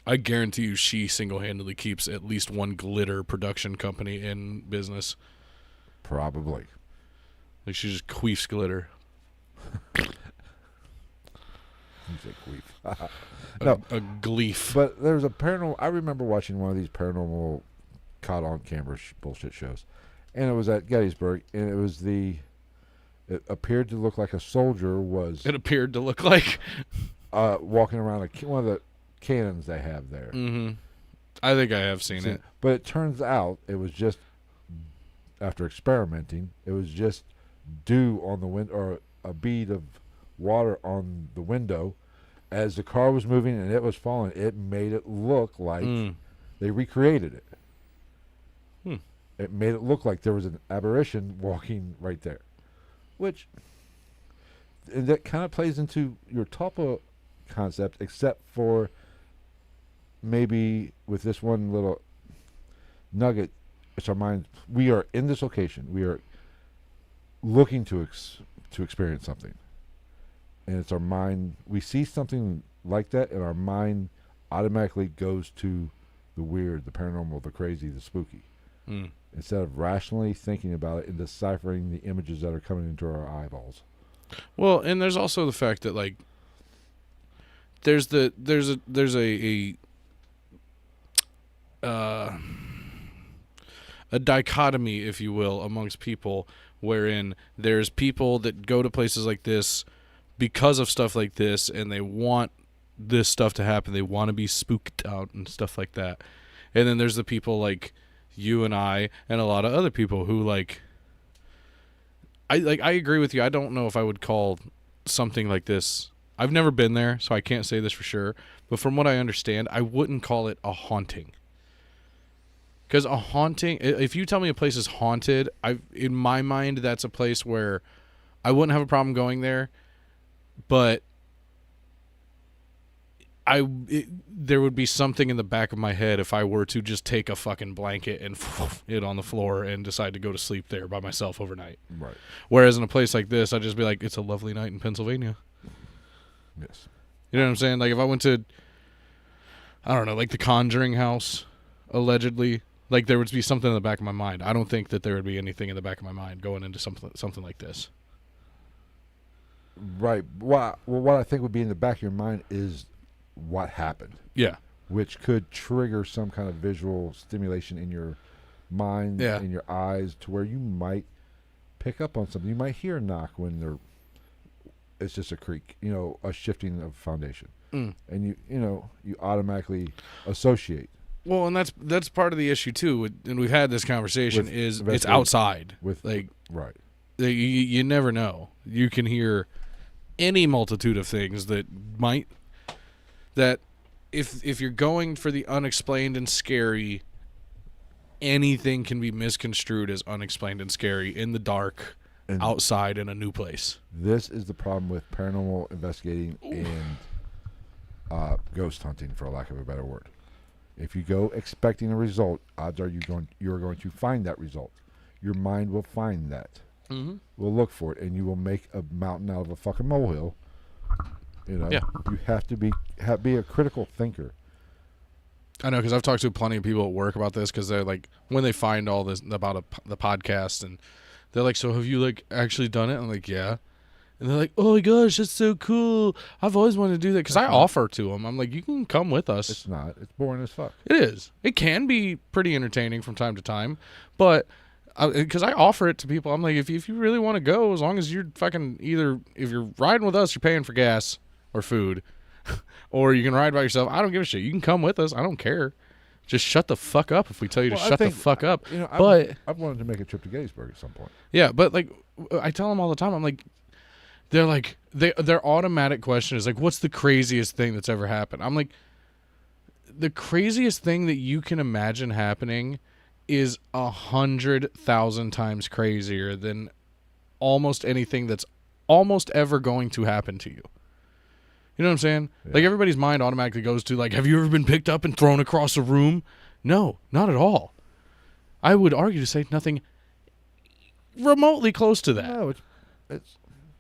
I guarantee you, she single-handedly keeps at least one glitter production company in business. Probably. Like, she just queefs glitter. You say queef. No. A gleef. But there's a paranormal. I remember watching one of these paranormal caught on camera bullshit shows, and it was at Gettysburg, and it was the It appeared to look like a soldier was It appeared to look like. walking around one of the cannons they have there. Mm-hmm. I think I have seen it. But it turns out it was just, after experimenting, it was just dew on the window, or a bead of water on the window. As the car was moving and it was falling, it made it look like they recreated it. It made it look like there was an apparition walking right there. Which, and that kind of plays into your Topa concept, except for maybe with this one little nugget. It's our mind. We are in this location. We are looking to experience something, and it's our mind. We see something like that, and our mind automatically goes to the weird, the paranormal, the crazy, the spooky, instead of rationally thinking about it and deciphering the images that are coming into our eyeballs. Well, and there's also the fact that like there's a dichotomy, if you will, amongst people, wherein there's people that go to places like this because of stuff like this, and they want this stuff to happen. They want to be spooked out and stuff like that. And then there's the people like you and I and a lot of other people who I agree with you. I don't know if I would call something like this. I've never been there, so I can't say this for sure. But from what I understand, I wouldn't call it a haunting. Because a haunting, if you tell me a place is haunted, in my mind, that's a place where I wouldn't have a problem going there. But there would be something in the back of my head if I were to just take a fucking blanket and it on the floor and decide to go to sleep there by myself overnight. Right. Whereas in a place like this, I'd just be like, it's a lovely night in Pennsylvania. Yes. You know what I'm saying? Like if I went to, I don't know, like the Conjuring house, allegedly, like there would be something in the back of my mind. I don't think that there would be anything in the back of my mind going into something like this. Right. Well, what I think would be in the back of your mind is what happened. Yeah. Which could trigger some kind of visual stimulation in your mind, in your eyes, to where you might pick up on something. You might hear a knock when it's just a creak, a shifting of foundation. And you automatically associate. Well, and that's part of the issue too, and we've had this conversation, is it's outside. Right. You never know. You can hear any multitude of things that if you're going for the unexplained and scary, anything can be misconstrued as unexplained and scary in the dark, and outside in a new place. This is the problem with paranormal investigating and ghost hunting, for lack of a better word. If you go expecting a result, odds are you're going to find that result. Your mind will find that. Will look for it, and you will make a mountain out of a fucking molehill. You have to be a critical thinker. I know, because I've talked to plenty of people at work about this, because they're like, when they find all this about the podcast, and they're like, so have you like actually done it? I'm like, yeah. And they're like, oh my gosh, that's so cool. I've always wanted to do that, because I offer to them. I'm like, you can come with us. It's not. It's boring as fuck. It is. It can be pretty entertaining from time to time, but because I offer it to people, I'm like, if you really want to go, as long as you're fucking either, if you're riding with us, you're paying for gas or food, or you can ride by yourself. I don't give a shit. You can come with us. I don't care. Just shut the fuck up if we tell you to shut the fuck up. I've wanted to make a trip to Gettysburg at some point. Yeah, but like I tell them all the time, I'm like, they're like, their automatic question is like, what's the craziest thing that's ever happened? I'm like, the craziest thing that you can imagine happening is 100,000 times crazier than almost anything that's almost ever going to happen to you. You know what I'm saying? Yeah. Like, everybody's mind automatically goes to, like, have you ever been picked up and thrown across a room? No, not at all. I would argue to say nothing remotely close to that. No,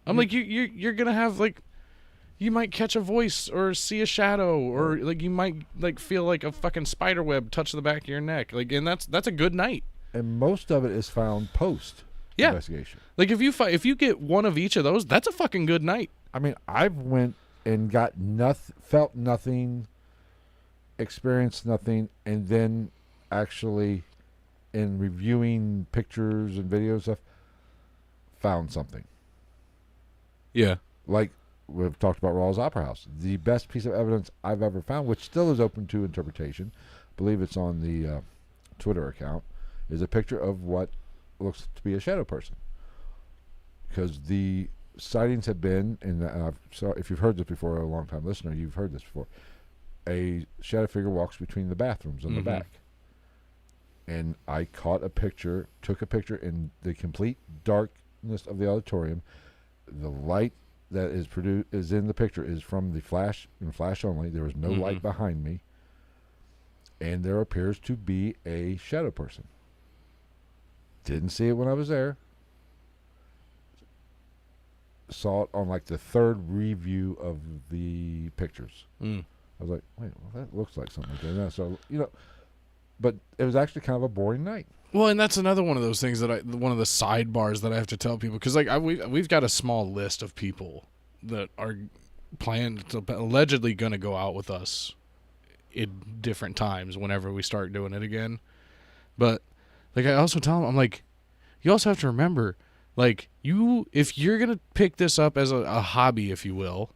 I'm like, you're going to have, like, you might catch a voice or see a shadow, or, like, you might, like, feel like a fucking spider web touch the back of your neck. Like, and that's a good night. And most of it is found post-investigation. Like, if you get one of each of those, that's a fucking good night. I mean, I've went and got felt nothing, experienced nothing, and then actually, in reviewing pictures and videos stuff, found something. Yeah. Like we've talked about Rawls Opera House. The best piece of evidence I've ever found, which still is open to interpretation, I believe it's on the Twitter account, is a picture of what looks to be a shadow person. Because the sightings have been, and if you've heard this before, a long-time listener, you've heard this before, a shadow figure walks between the bathrooms on the back. And I took a picture in the complete darkness of the auditorium. The light that is in the picture is from the flash, and flash only. There was no light behind me. And there appears to be a shadow person. Didn't see it when I was there. Saw it on like the third review of the pictures. I was like, wait, well, that looks like something like that. So, but it was actually kind of a boring night. Well, and that's another one of those things one of the sidebars that I have to tell people, because like we've got a small list of people that are allegedly going to go out with us at different times whenever we start doing it again. But like I also tell them, I'm like, you also have to remember, like if you're going to pick this up as a hobby, if you will,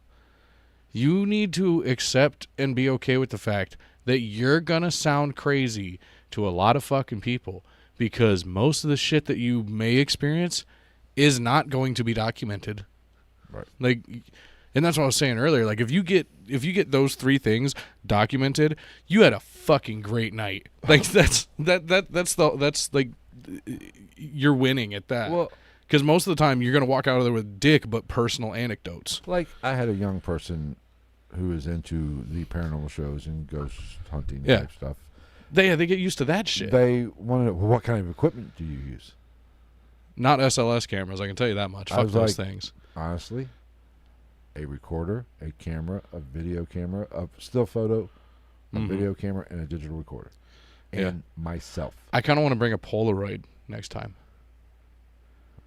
you need to accept and be okay with the fact that you're going to sound crazy to a lot of fucking people, because most of the shit that you may experience is not going to be documented. Right. Like, and that's what I was saying earlier. Like, if you get those three things documented, you had a fucking great night. Like, that's like, you're winning at that. Well, because most of the time you're going to walk out of there with dick but personal anecdotes. like I had a young person who is into the paranormal shows and ghost hunting type stuff. They get used to that shit. They want to know, what kind of equipment do you use? Not SLS cameras, I can tell you that much. Fuck those things. Honestly, a recorder, a camera, a video camera, a still photo, a video camera, and a digital recorder. And myself. I kind of want to bring a Polaroid next time.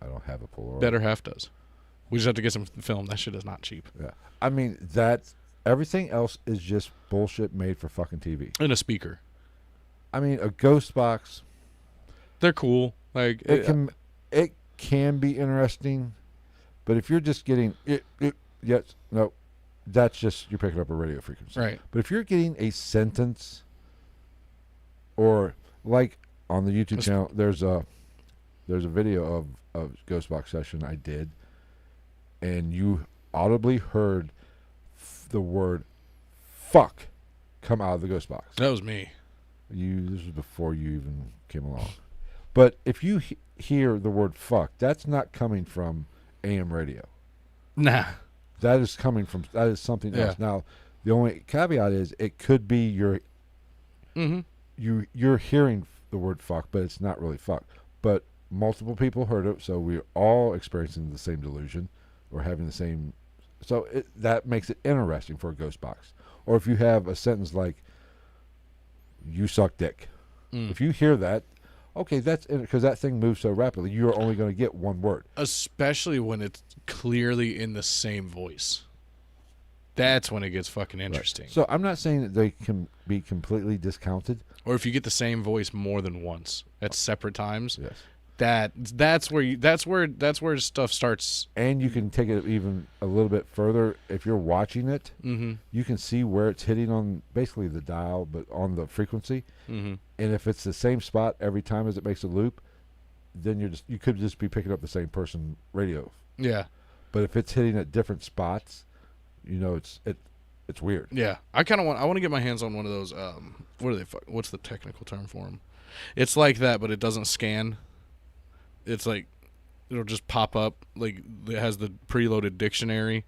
I don't have a Polaroid. Better half does. We just have to get some film. That shit is not cheap. Yeah. I mean, everything else is just bullshit made for fucking TV. And a speaker. I mean, a ghost box. They're cool. Like It can be interesting, but if you're just getting that's just you're picking up a radio frequency. Right. But if you're getting a sentence, or like on the YouTube channel, there's a video of a ghost box session I did, and you audibly heard the word "fuck" come out of the ghost box. That was me. This was before you even came along. But if you hear the word "fuck," that's not coming from AM radio. Nah. That is something else. Now, the only caveat is it could be you're hearing the word "fuck," but it's not really "fuck." But multiple people heard it, so we're all experiencing the same delusion or having the same. So that makes it interesting for a ghost box. Or if you have a sentence like, "You suck dick," if you hear that, okay, that's because that thing moves so rapidly. You're only going to get one word, especially when it's clearly in the same voice. That's when it gets fucking interesting. Right. So I'm not saying that they can be completely discounted, or if you get the same voice more than once at separate times. Yes. That's where stuff starts. And you can take it even a little bit further. If you're watching it, you can see where it's hitting on basically the dial, but on the frequency. And if it's the same spot every time as it makes a loop, then you could just be picking up the same person radio. Yeah. But if it's hitting at different spots, it's weird. Yeah. I want to get my hands on one of those. What's the technical term for them? It's like that, but it doesn't scan. It's like it'll just pop up, like it has the preloaded dictionary.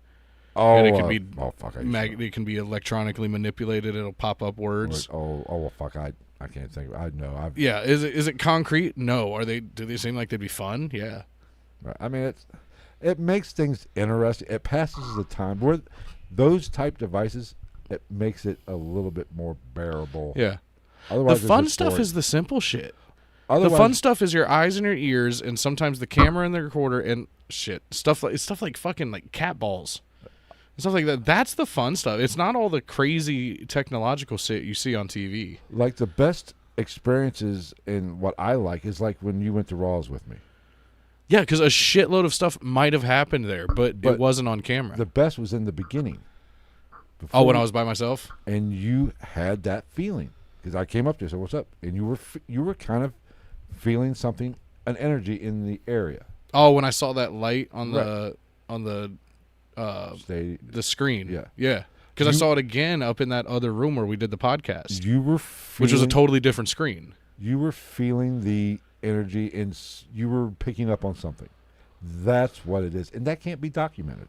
Oh, and it can be it can be electronically manipulated. It'll pop up words. Fuck! I can't think. I know. Yeah. Is it concrete? No. Do they seem like they'd be fun? Yeah. Right. I mean, it makes things interesting. It passes the time. Where those type devices, it makes it a little bit more bearable. Yeah. Otherwise, the fun stuff is the simple shit. Otherwise, the fun stuff is your eyes and your ears, and sometimes the camera and the recorder and shit. Stuff like fucking like cat balls. Stuff like that. That's the fun stuff. It's not all the crazy technological shit you see on TV. Like the best experiences in what I like is like when you went to Rawls with me. Yeah, because a shitload of stuff might have happened there, but it wasn't on camera. The best was in the beginning. When I was by myself? And you had that feeling. Because I came up to you and said, what's up? And you were kind of feeling something, an energy in the area. Oh, when I saw that light on the screen. Yeah. Yeah. Because I saw it again up in that other room where we did the podcast. You were which was a totally different screen. You were feeling the energy and you were picking up on something. That's what it is. And that can't be documented.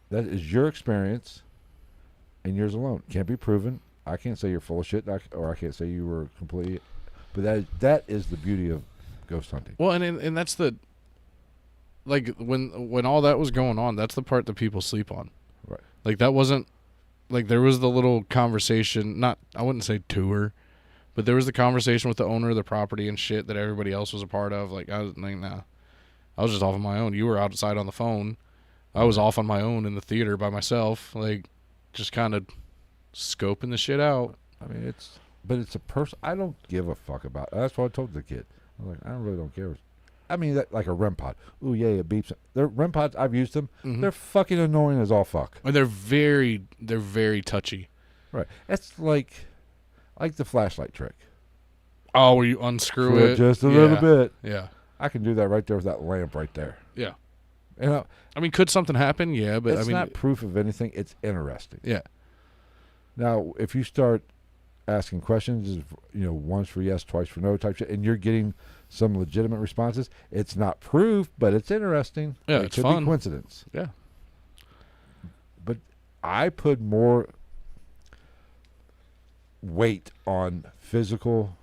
That is your experience and yours alone. Can't be proven. I can't say you're full of shit, or I can't say you were completely. But that is the beauty of ghost hunting. Well, and that's the, like, when all that was going on, that's the part that people sleep on. Right. Like, that wasn't, like, there was the little conversation, I wouldn't say tour, but there was the conversation with the owner of the property and shit that everybody else was a part of. Like, I was like, nah. I was just off on my own. You were outside on the phone. I was off on my own in the theater by myself, like, just kind of scoping the shit out. I mean, it's a person. I don't give a fuck about. That's what I told the kid. I was like, I really don't care. I mean, like a REM pod. Ooh, yeah, it beeps. They're REM pods. I've used them. Mm-hmm. They're fucking annoying as all fuck. And they're very touchy. Right. It's like the flashlight trick. Oh, where you unscrew it just a little bit. Yeah. I can do that right there with that lamp right there. Yeah. You I mean, could something happen? Yeah, but it's not proof of anything. It's interesting. Yeah. Now, if you start asking questions, once for yes, twice for no type shit, and you're getting some legitimate responses, it's not proof, but it's interesting. Yeah, it it's could fun. Be coincidence. Yeah. But I put more weight on physical.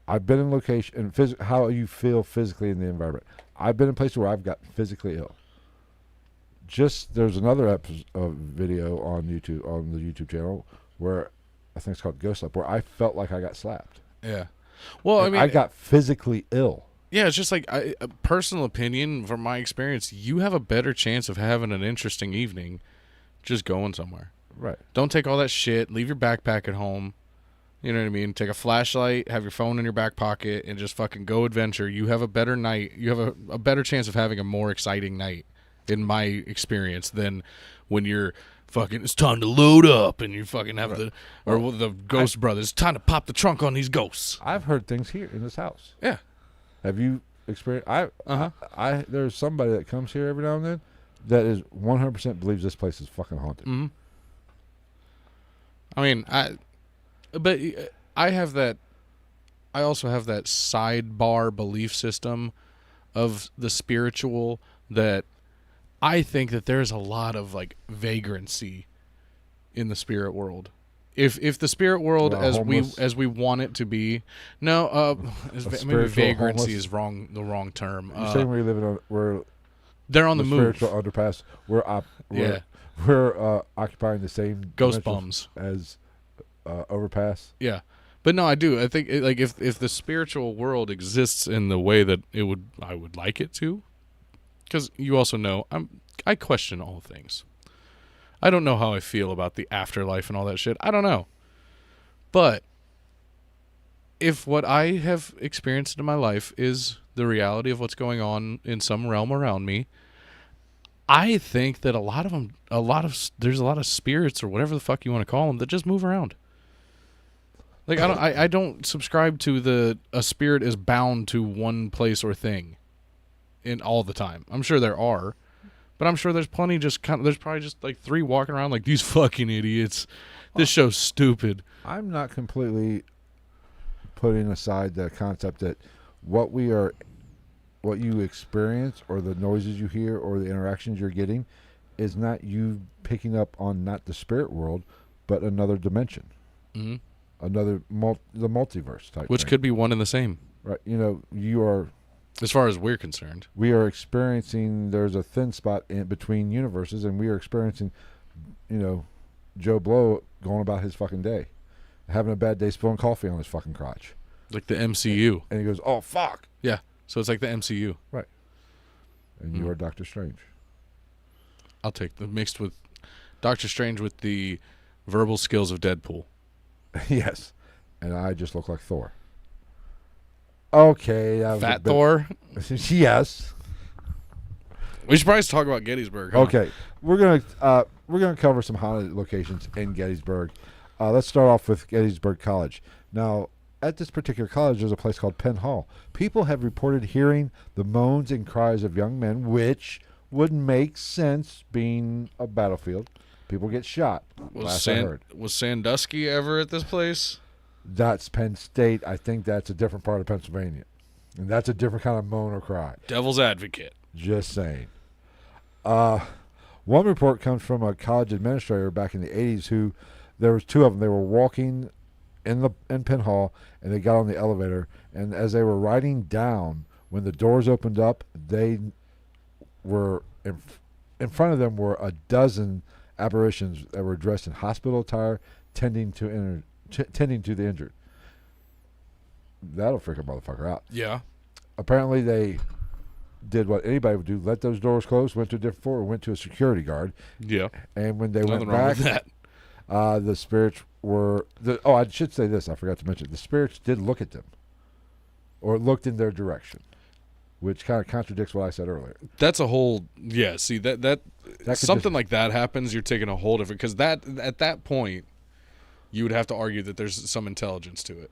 I've been in location and how you feel physically in the environment. I've been in places where I've got physically ill. There's another episode of video on the YouTube channel where I think it's called Ghost Slap, where I felt like I got slapped. Yeah. Well, I mean, I got physically ill. Yeah, it's just like a personal opinion from my experience. You have a better chance of having an interesting evening just going somewhere. Right. Don't take all that shit. Leave your backpack at home. You know what I mean? Take a flashlight, have your phone in your back pocket, and just fucking go adventure. You have a better night. You have a better chance of having a more exciting night, in my experience, than when you're fucking, it's time to load up, and you fucking have the Ghost Brothers, it's time to pop the trunk on these ghosts. I've heard things here in this house. Yeah. Have you experienced? There's somebody that comes here every now and then that is 100% believes this place is fucking haunted. Mm-hmm. I mean, but I have that. I also have that sidebar belief system of the spiritual that I think that there's a lot of like vagrancy in the spirit world. If the spirit world as we want it to be, maybe vagrancy is the wrong term. You're saying we're living on they're on the move. Spiritual underpass. We're occupying the same ghost bums as overpass. Yeah, but no, I do. I think if the spiritual world exists in the way that I would like it to, because you also know I question all things. I don't know how I feel about the afterlife and all that shit. I don't know, but if what I have experienced in my life is the reality of what's going on in some realm around me, I think that there's a lot of spirits or whatever the fuck you want to call them that just move around. Like I don't subscribe to a spirit is bound to one place or thing in all the time. I'm sure there are, but I'm sure there's plenty there's probably just like 3 walking around like these fucking idiots. This show's stupid. I'm not completely putting aside the concept that what you experience or the noises you hear or the interactions you're getting is not you picking up on not the spirit world, but another dimension. Mm-hmm. Another the multiverse type which thing. Could be one and the same. Right. You are, as far as we're concerned, we are experiencing, there's a thin spot in between universes, and we are experiencing, Joe Blow going about his fucking day, having a bad day, spilling coffee on his fucking crotch. Like the MCU. And he goes, oh, fuck. Yeah. So it's like the MCU. Right. And you are Doctor Strange. I'll take the mixed with Doctor Strange with the verbal skills of Deadpool. Yes. And I just look like Thor. Okay. That was a Fat bit- Thor. Yes. We should probably talk about Gettysburg. Huh? Okay. We're gonna cover some haunted locations in Gettysburg. Let's start off with Gettysburg College. Now, at this particular college, there's a place called Penn Hall. People have reported hearing the moans and cries of young men, which would make sense being a battlefield. People get shot. Last I heard. Was Sandusky ever at this place? That's Penn State. I think that's a different part of Pennsylvania. And that's a different kind of moan or cry. Devil's advocate. Just saying. One report comes from a college administrator back in the 80s who, there was two of them. They were walking in Penn Hall, and they got on the elevator. And as they were riding down, when the doors opened up, they were in front of them were a dozen apparitions that were dressed in hospital attire, tending to the injured. That'll freak a motherfucker out. Yeah. Apparently, they did what anybody would do: let those doors close, went to a different floor, went to a security guard. Yeah. And when they Nothing went wrong back, with that. the spirits were. I should say this. I forgot to mention. The spirits did look at them, or looked in their direction, which kind of contradicts what I said earlier. That's a whole. Yeah. See that could something just- like that happens. You're taking a whole different, because that at that point, you would have to argue that there's some intelligence to it.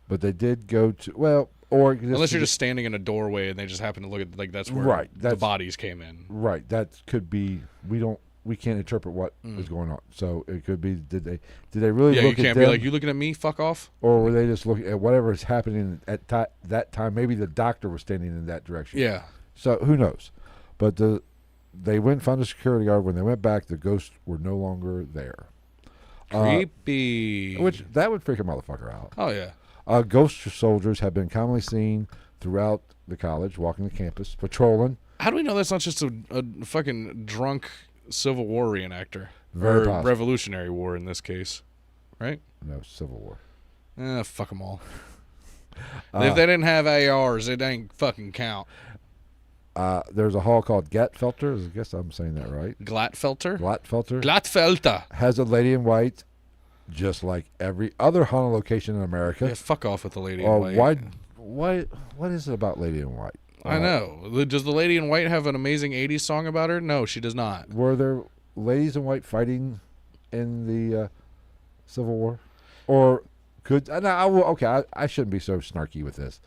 But they did go to or Unless you're just standing in a doorway and they just happen to look at, like, that's where Right, the that's- bodies came in. right. That could be. We can't interpret what is going on. So it could be. Did they really Yeah, you look at can't them, be like, you looking at me? Fuck off. or were they just looking at whatever is happening at that time? Maybe the doctor was standing in that direction. Yeah. So who knows? But they went and found a security guard. When they went back, the ghosts were no longer there. Creepy. Which that would freak a motherfucker out. Oh yeah. Ghost soldiers have been commonly seen throughout the college, walking the campus, patrolling. How do we know that's not just a fucking drunk Civil War reenactor? Very or possible. Revolutionary War in this case, right? No, Civil War. Fuck them all. If they didn't have ARs, it ain't fucking count. There's a hall called Glatfelter. I guess I'm saying that right. Glatfelter? Glatfelter has a lady in white, just like every other haunted location in America. Yeah, fuck off with the lady in white. What is it about Lady in White? I know. Does the lady in white have an amazing 80s song about her? No, she does not. Were there ladies in white fighting in the Civil War? Or could... I shouldn't be so snarky with this.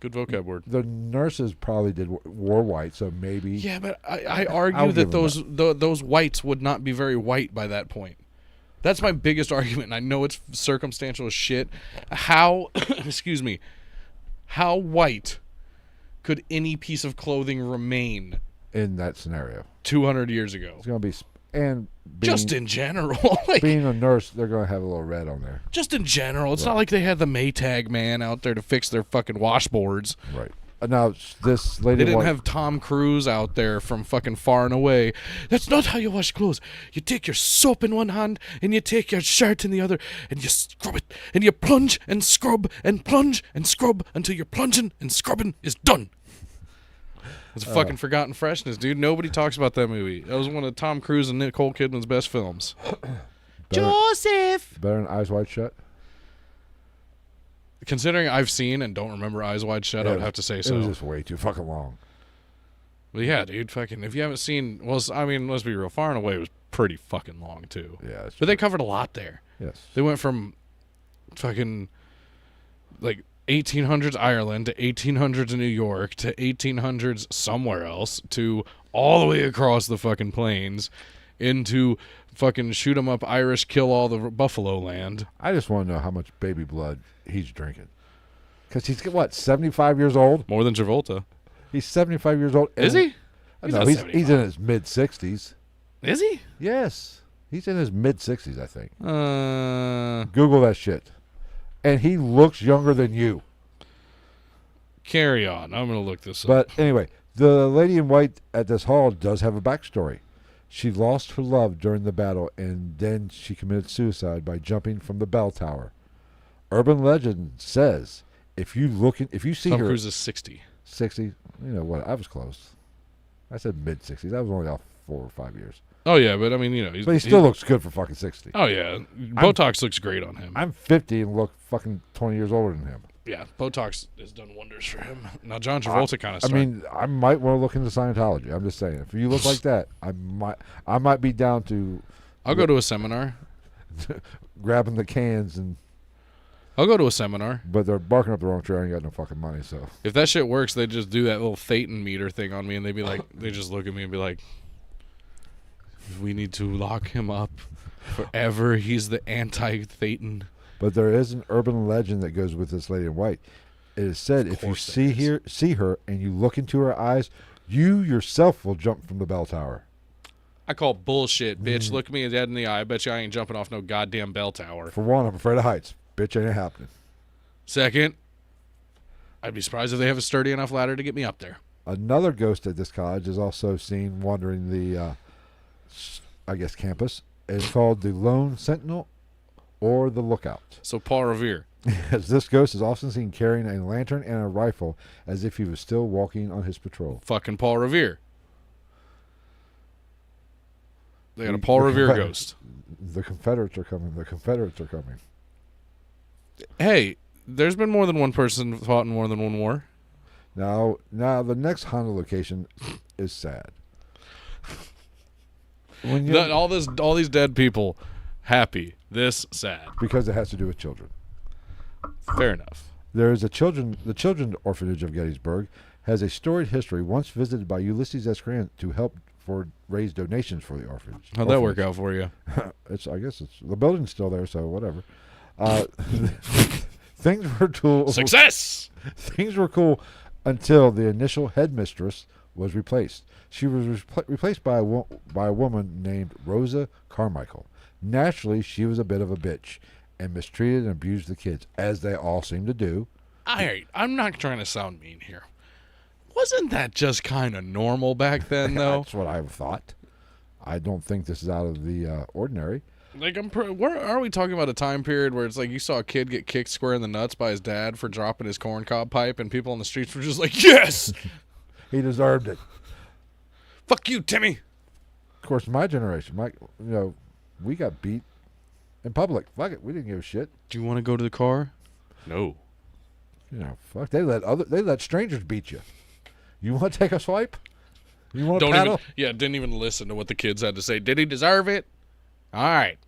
Good vocab word. The nurses probably wore white, so maybe... Yeah, but I I'll argue give that them those whites would not be very white by that point. That's my biggest argument, and I know it's circumstantial as shit. How, excuse me, how white could any piece of clothing remain in that scenario. 200 years ago? It's going to be... And Just in general. Like, being a nurse, they're going to have a little red on there. just in general. It's not like they had the Maytag man out there to fix their fucking washboards. Right. Now, this lady... They in didn't white- have Tom Cruise out there from fucking Far and Away. That's not how you wash clothes. You take your soap in one hand and you take your shirt in the other and you scrub it and you plunge and scrub until your plunging and scrubbing is done. It's a fucking forgotten freshness, dude. Nobody talks about that movie. That was one of Tom Cruise and Nicole Kidman's best films. Joseph! Better than Eyes Wide Shut? Considering I've seen and don't remember Eyes Wide Shut, I would have to say so. It was just way too fucking long. But yeah, dude, fucking, if you haven't seen, well, I mean, let's be real, Far and Away was pretty fucking long, too. Yeah. That's But they covered a lot there. Yes. They went from fucking, like, 1800s Ireland to 1800s New York to 1800s somewhere else to all the way across the fucking plains into fucking shoot 'em up Irish kill all the buffalo land. I just want to know how much baby blood he's drinking. Because he's, what, 75 years old? More than Travolta. He's 75 years old. Is he? No, he's in his mid-60s. Is he? Yes. He's in his mid-60s, I think. Google that shit. And he looks younger than you. Carry on. I'm going to look this up. But anyway, the lady in white at this hall does have a backstory. She lost her love during the battle, and then she committed suicide by jumping from the bell tower. Urban legend says if you see Tom her Cruise is 60. 60, you know what? I was close. I said mid-60s. That was only off 4 or 5 years. Oh, yeah, but I mean, you know. But he still looks good for fucking 60. Oh, yeah. Botox looks great on him. I'm 50 and look fucking 20 years older than him. Yeah, Botox has done wonders for him. Now John Travolta kind of. I mean, I might want to look into Scientology. I'm just saying, if you look like that, I might be down to. I'll go to a seminar. Grabbing the cans and. I'll go to a seminar. But they're barking up the wrong tree. I ain't got no fucking money, so. If that shit works, they just do that little Thetan meter thing on me, and they just look at me and be like, "We need to lock him up forever. He's the anti-Thetan." But there is an urban legend that goes with this lady in white. It is said if you see her and you look into her eyes, you yourself will jump from the bell tower. I call bullshit, bitch. Look me dead in the eye. I bet you I ain't jumping off no goddamn bell tower. For one, I'm afraid of heights. Bitch, ain't happening. Second, I'd be surprised if they have a sturdy enough ladder to get me up there. Another ghost at this college is also seen wandering the, campus. It's called the Lone Sentinel or the Lookout. So Paul Revere. As this ghost is often seen carrying a lantern and a rifle as if he was still walking on his patrol. Fucking Paul Revere. They got a Paul Revere ghost. The Confederates are coming. The Confederates are coming. Hey, there's been more than one person fought in more than one war. Now the next haunted location is sad. All these dead people, happy. This sad. Because it has to do with children. Fair enough. There is the children's orphanage of Gettysburg has a storied history. Once visited by Ulysses S. Grant to help raise donations for the orphanage. How'd that work out for you? I guess the building's still there, so whatever. Things were cool. Success. Things were cool until the initial headmistress was replaced. She was replaced by a woman named Rosa Carmichael. Naturally, she was a bit of a bitch and mistreated and abused the kids, as they all seem to do. I'm not trying to sound mean here. Wasn't that just kind of normal back then, though? That's what I thought. I don't think this is out of the ordinary. Like, are we talking about a time period where it's like you saw a kid get kicked square in the nuts by his dad for dropping his corncob pipe, and people on the streets were just like, yes! He deserved it. Fuck you, Timmy! Of course, my generation, we got beat in public. Fuck it, we didn't give a shit. Do you want to go to the car? No. Fuck, they let strangers beat you. You want to take a swipe? You want to paddle? Didn't even listen to what the kids had to say. Did he deserve it? All right.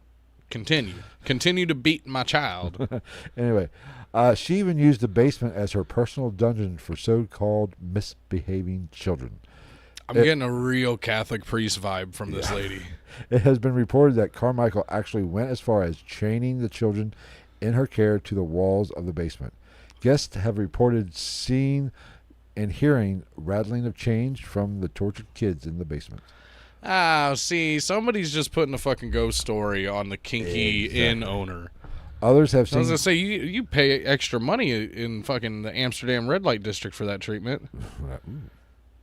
Continue to beat my child. Anyway, she even used the basement as her personal dungeon for so-called misbehaving children. I'm getting a real Catholic priest vibe from this lady. It has been reported that Carmichael actually went as far as chaining the children in her care to the walls of the basement. Guests have reported seeing and hearing rattling of chains from the tortured kids in the basement. See, somebody's just putting a fucking ghost story on the kinky inn owner. Others have seen... I was going to say, you pay extra money in fucking the Amsterdam red light district for that treatment.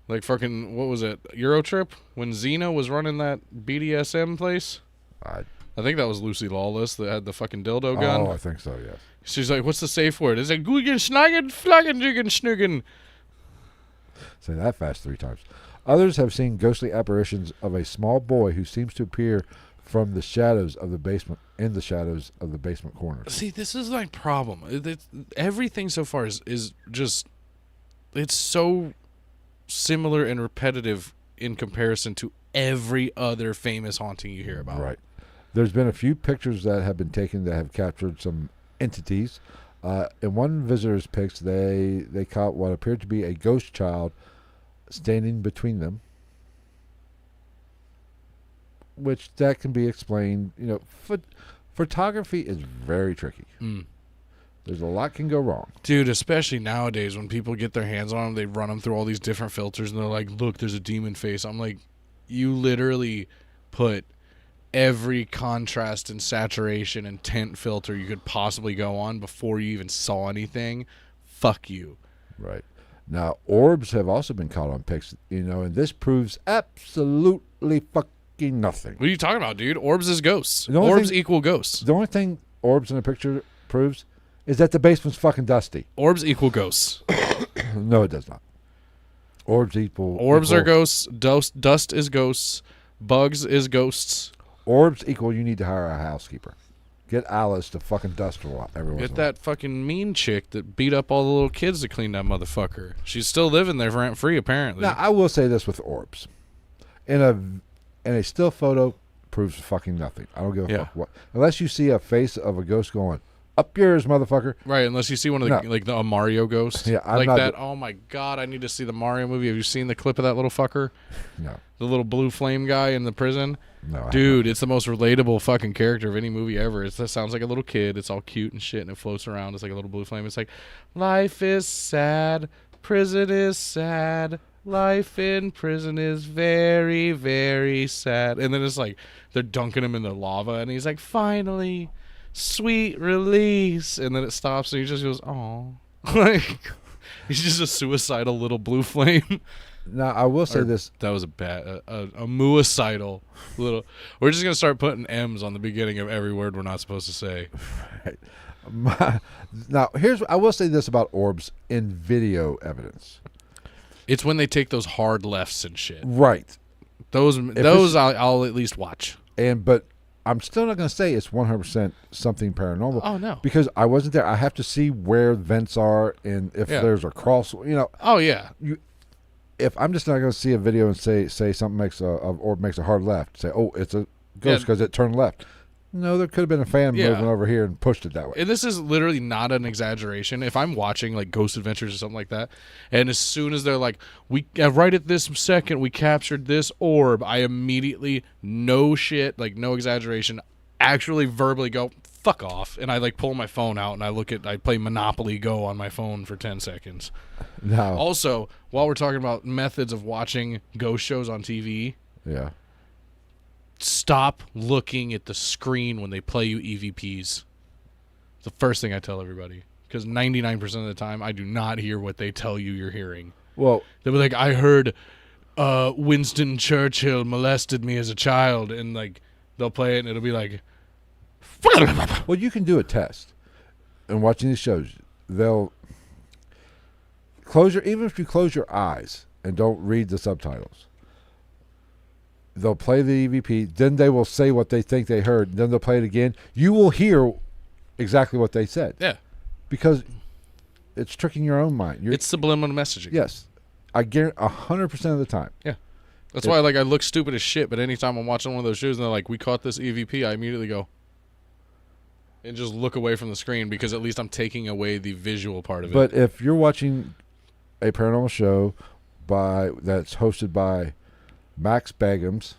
Like fucking, what was it, Eurotrip? When Xena was running that BDSM place? I think that was Lucy Lawless that had the fucking dildo gun. Oh, I think so, yes. She's like, what's the safe word? It's like, Gugen, Schnagen, Flaggen, Jigen, Schnugen. Say that fast 3 times. Others have seen ghostly apparitions of a small boy who seems to appear from the shadows of the basement, in the shadows of the basement corners. See, this is my problem. Everything so far is just, it's so similar and repetitive in comparison to every other famous haunting you hear about. Right. There's been a few pictures that have been taken that have captured some entities. In one visitor's pics, they caught what appeared to be a ghost child standing between them, which that can be explained. Photography is very tricky. There's a lot can go wrong, dude. Especially nowadays when people get their hands on them, they run them through all these different filters, and they're like, "Look, there's a demon face." I'm like, you literally put every contrast and saturation and tint filter you could possibly go on before you even saw anything. Fuck you. Right. Now, orbs have also been caught on pics, and this proves absolutely fucking nothing. What are you talking about, dude? Orbs is ghosts. Orbs equal ghosts. The only thing orbs in a picture proves is that the basement's fucking dusty. Orbs equal ghosts. No, it does not. Orbs are ghosts. Dust is ghosts. Bugs is ghosts. Orbs equal you need to hire a housekeeper. Get Alice to fucking dust her every once Get in a while. that fucking mean chick that beat up all the little kids to clean that motherfucker. She's still living there rent free, apparently. Now, I will say this with orbs. In a still photo proves fucking nothing. I don't give a fuck what. Unless you see a face of a ghost going, up yours, motherfucker. Right, unless you see one of the a Mario ghost. Yeah, I'm like not that. Oh my god, I need to see the Mario movie. Have you seen the clip of that little fucker? No. The little blue flame guy in the prison? No. Dude, it's the most relatable fucking character of any movie ever. It sounds like a little kid. It's all cute and shit, and it floats around. It's like a little blue flame. It's like, life is sad. Prison is sad. Life in prison is very, very sad. And then it's like, they're dunking him in the lava, and he's like, finally, sweet release. And then it stops, and he just goes, oh. Like, he's just a suicidal little blue flame. Now, I will say this. That was a muicidal little. We're just going to start putting M's on the beginning of every word we're not supposed to say. Right. Now, I will say this about orbs in video evidence. It's when they take those hard lefts and shit. Right. Those I'll at least watch. But I'm still not going to say it's 100% something paranormal. Oh, no. Because I wasn't there. I have to see where vents are and if there's a cross. Oh, yeah. If I'm just not going to see a video and say something makes orb makes a hard left, say, oh, it's a ghost because it turned left. No, there could have been a fan moving over here and pushed it that way. And this is literally not an exaggeration. If I'm watching like Ghost Adventures or something like that, and as soon as they're like, right at this second we captured this orb, I immediately, no shit, like no exaggeration, actually verbally go, fuck off. And I like pull my phone out and I play Monopoly Go on my phone for 10 seconds. No. Also, while we're talking about methods of watching ghost shows on TV, yeah. Stop looking at the screen when they play you EVPs. It's the first thing I tell everybody. Because 99% of the time, I do not hear what they tell you you're hearing. Well, they'll be like, I heard Winston Churchill molested me as a child. And like they'll play it and it'll be like... Well, you can do a test. And watching these shows, they'll... Even if you close your eyes and don't read the subtitles, they'll play the EVP, then they will say what they think they heard, then they'll play it again. You will hear exactly what they said. Yeah. Because it's tricking your own mind. It's subliminal messaging. Yes. I guarantee 100% of the time. Yeah. That's why I look stupid as shit, but anytime I'm watching one of those shows and they're like, we caught this EVP, I immediately go and just look away from the screen because at least I'm taking away the visual part of it. But if you're watching a paranormal show that's hosted by Max Bagums,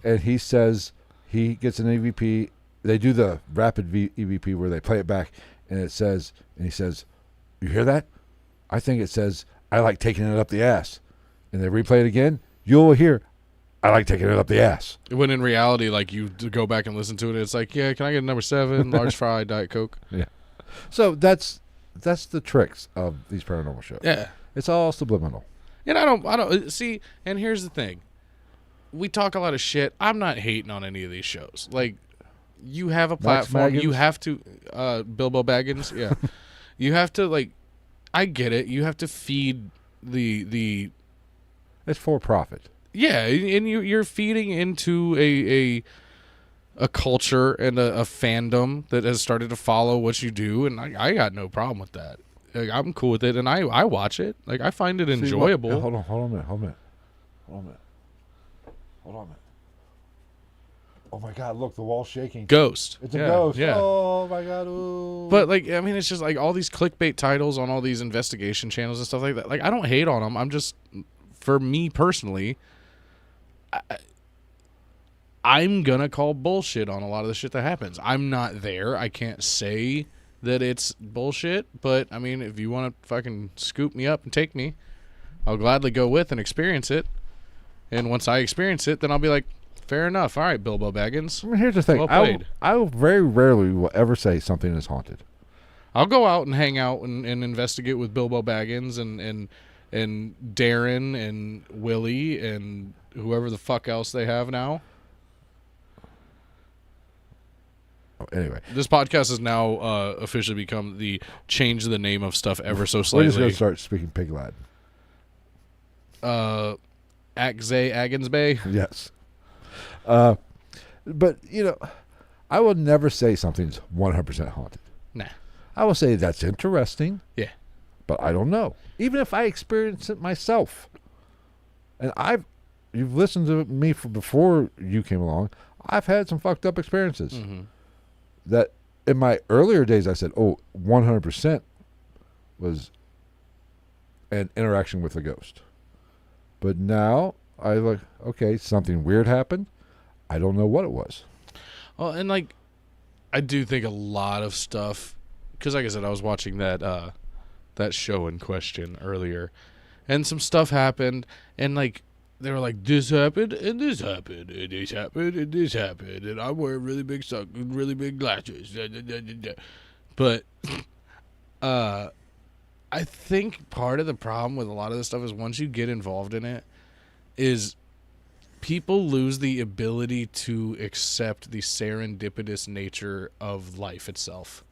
and he says he gets an EVP. They do the rapid EVP where they play it back, and he says, "You hear that? I think it says I like taking it up the ass." And they replay it again. You'll hear, "I like taking it up the ass." When in reality, like you go back and listen to it, it's like, yeah, can I get a number 7, large fry, Diet Coke? Yeah. So that's the tricks of these paranormal shows. Yeah, it's all subliminal. And I don't see. And here's the thing: we talk a lot of shit. I'm not hating on any of these shows. Like, you have a platform. You have to, Bilbo Baggins. Yeah, you have to like. I get it. You have to feed the. It's for profit. Yeah, and you're feeding into a culture and a fandom that has started to follow what you do, and I got no problem with that. Like, I'm cool with it, and I watch it. Like, I find it enjoyable. Yeah, hold on a minute. Oh my God! Look, the wall's shaking. Ghost. It's a ghost. Yeah. Oh my God. Ooh. But like, I mean, it's just like all these clickbait titles on all these investigation channels and stuff like that. Like, I don't hate on them. I'm just, for me personally, I'm gonna call bullshit on a lot of the shit that happens. I'm not there. I can't say that it's bullshit, but I mean, if you want to fucking scoop me up and take me, I'll gladly go with and experience it. And once I experience it, then I'll be like, fair enough. All right, Bilbo Baggins. I mean, here's the thing. Well played. I very rarely will ever say something is haunted. I'll go out and hang out and investigate with Bilbo Baggins and Darren and Willie and whoever the fuck else they have now. Anyway, this podcast has now officially become the change the name of stuff ever so slightly. We're just going to start speaking Pig Latin. Agze Agginsbay? Yes. But, you know, I will never say something's 100% haunted. Nah. I will say that's interesting. Yeah. But I don't know. Even if I experience it myself. And you've listened to me from before you came along. I've had some fucked up experiences. Mm-hmm. That in my earlier days I said, 100% was an interaction with a ghost. But now I like, okay, something weird happened. I don't know what it was. Well, and like, I do think a lot of stuff, because like I said, I was watching that show in question earlier, and some stuff happened, and like they were like, this happened, and this happened, and this happened, and this happened, and I'm wearing really big socks, really big glasses, but I think part of the problem with a lot of this stuff is once you get involved in it, is people lose the ability to accept the serendipitous nature of life itself.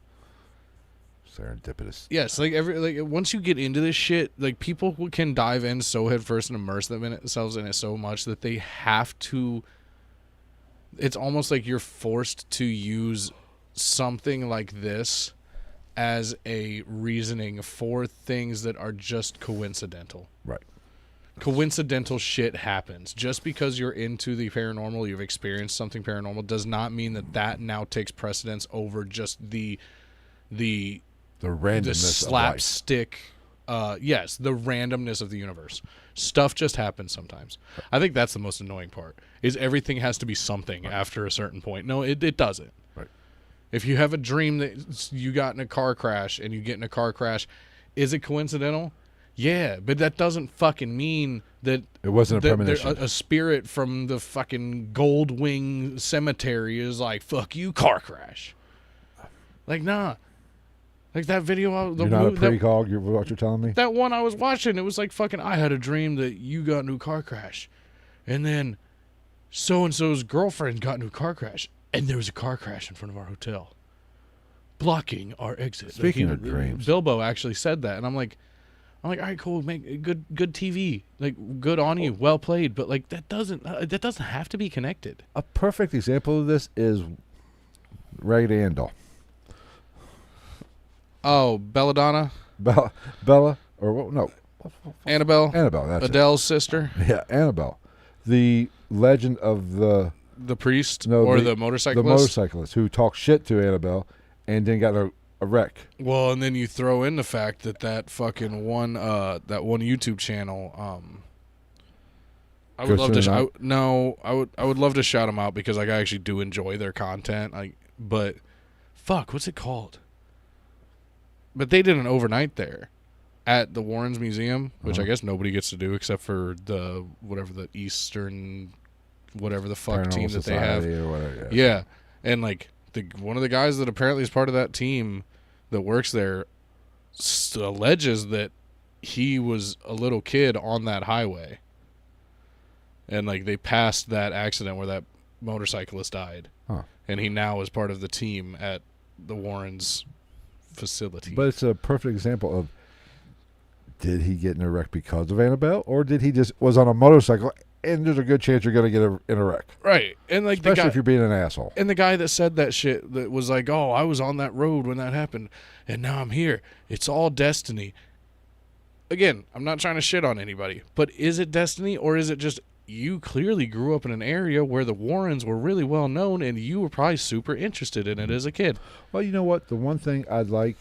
Serendipitous. Yes, like once you get into this shit, like people can dive in so headfirst and immerse themselves in it so much that they have to. It's almost like you're forced to use something like this as a reasoning for things that are just coincidental. Right. Coincidental shit happens. Just because you're into the paranormal, you've experienced something paranormal, does not mean that now takes precedence over just the randomness slapstick. Yes, the randomness of the universe. Stuff just happens sometimes. I think that's the most annoying part. Is everything has to be something after a certain point. No, it doesn't. Right. If you have a dream that you got in a car crash and you get in a car crash, is it coincidental? Yeah, but that doesn't fucking mean that it wasn't a premonition. A spirit from the fucking Goldwing Cemetery is like, fuck you, car crash. Like, nah. Like that video. You're not a precog, you're what you're telling me? That one I was watching, it was like fucking, I had a dream that you got into a car crash. And then so-and-so's girlfriend got into a car crash. And there was a car crash in front of our hotel. Blocking our exit. Speaking of dreams. Bilbo actually said that. And I'm like, all right, cool, make good TV, like good on you, well played, but like that doesn't have to be connected. A perfect example of this is Raggedy Ann doll. Oh, Belladonna, Bella, or what? No, Annabelle, that's Adele's sister. Yeah, Annabelle, the legend of the priest, no, the motorcyclist, the motorcyclist who talked shit to Annabelle and then got a wreck. Well, and then you throw in the fact that fucking one YouTube channel. I would love to. I would love to shout them out because like I actually do enjoy their content. But fuck, what's it called? But they did an overnight there at the Warrens Museum, which I guess nobody gets to do except for the Eastern, whatever the fuck team that they have. Or whatever, yeah, and like one of the guys that apparently is part of that team that works there alleges that he was a little kid on that highway and like they passed that accident where that motorcyclist died, and he now is part of the team at the Warrens facility. But it's a perfect example of, did he get in a wreck because of Annabelle, or did he just was on a motorcycle and there's a good chance you're going to get in a wreck? Right. And like especially if you're being an asshole. And the guy that said that shit that was like, oh, I was on that road when that happened and now I'm here. It's all destiny. Again, I'm not trying to shit on anybody, but is it destiny or is it just you clearly grew up in an area where the Warrens were really well known and you were probably super interested in it as a kid? Well, you know what? The one thing I'd like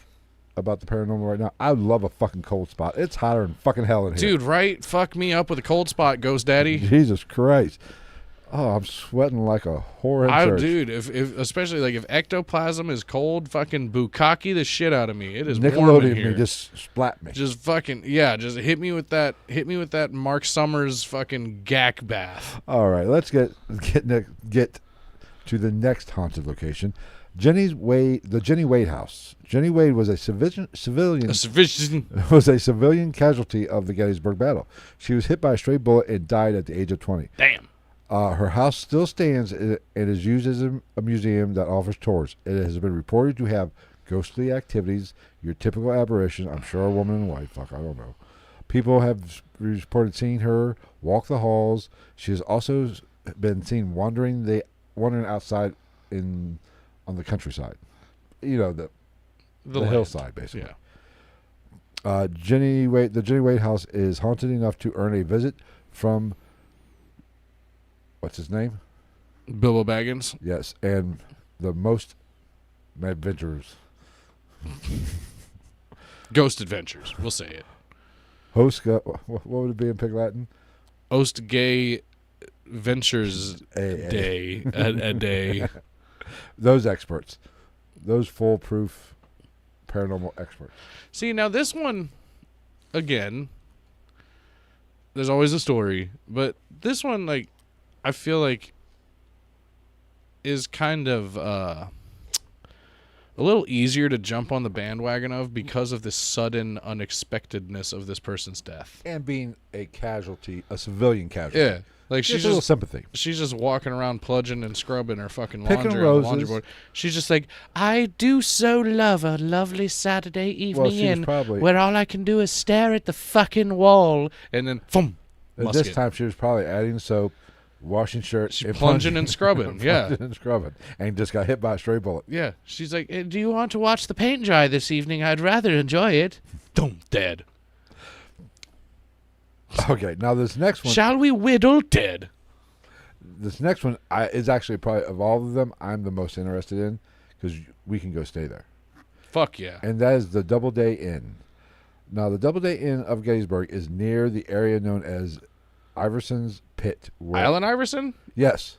about the paranormal right now, I love a fucking cold spot. It's hotter than fucking hell in here. Dude, right? Fuck me up with a cold spot, Ghost Daddy. Jesus Christ. Oh, I'm sweating like a whore in church. Dude, if especially like if ectoplasm is cold, fucking bukkake the shit out of me. It is warm in Nickelodeon here. me, just splat me. Just fucking just hit me with that Mark Summers fucking gack bath. All right, let's get to the next haunted location. The Jenny Wade house. Jenny Wade was a civilian casualty of the Gettysburg battle. She was hit by a stray bullet and died at the age of 20. Damn. Her house still stands and is used as a museum that offers tours. It has been reported to have ghostly activities, your typical apparition. I'm sure a woman in white. Fuck, I don't know. People have reported seeing her walk the halls. She has also been seen wandering outside in on the countryside. You know, the land. hillside, basically. Yeah. The Jenny Wade house is haunted enough to earn a visit from, what's his name? Bilbo Baggins. Yes, and the most adventurers. Ghost Adventures. We'll say it. What would it be in Pig Latin? Ost Gay Ventures Day. A day. Those experts. Those foolproof paranormal experts. See, now this one, again, there's always a story, but this one, like, I feel like is kind of a little easier to jump on the bandwagon of because of the sudden unexpectedness of this person's death. And being a casualty, a civilian casualty. Yeah. Like Just a little sympathy. She's just walking around plunging and scrubbing her fucking Picking laundry on the laundry roses. board. She's just like, I do so love a lovely Saturday evening she was probably, where all I can do is stare at the fucking wall. And then, boom, at this time, she was probably adding soap, washing shirts. She's plunging and scrubbing. Yeah. Plunging and scrubbing. And just got hit by a stray bullet. Yeah. She's like, do you want to watch the paint dry this evening? I'd rather enjoy it. Boom, dead. Okay, now this next one. Shall we whittle? Dead. This next one is actually probably, of all of them, I'm the most interested in because we can go stay there. Fuck yeah. And that is the Doubleday Inn. Now, the Doubleday Inn of Gettysburg is near the area known as Iverson's Pit. Allen Iverson? Yes.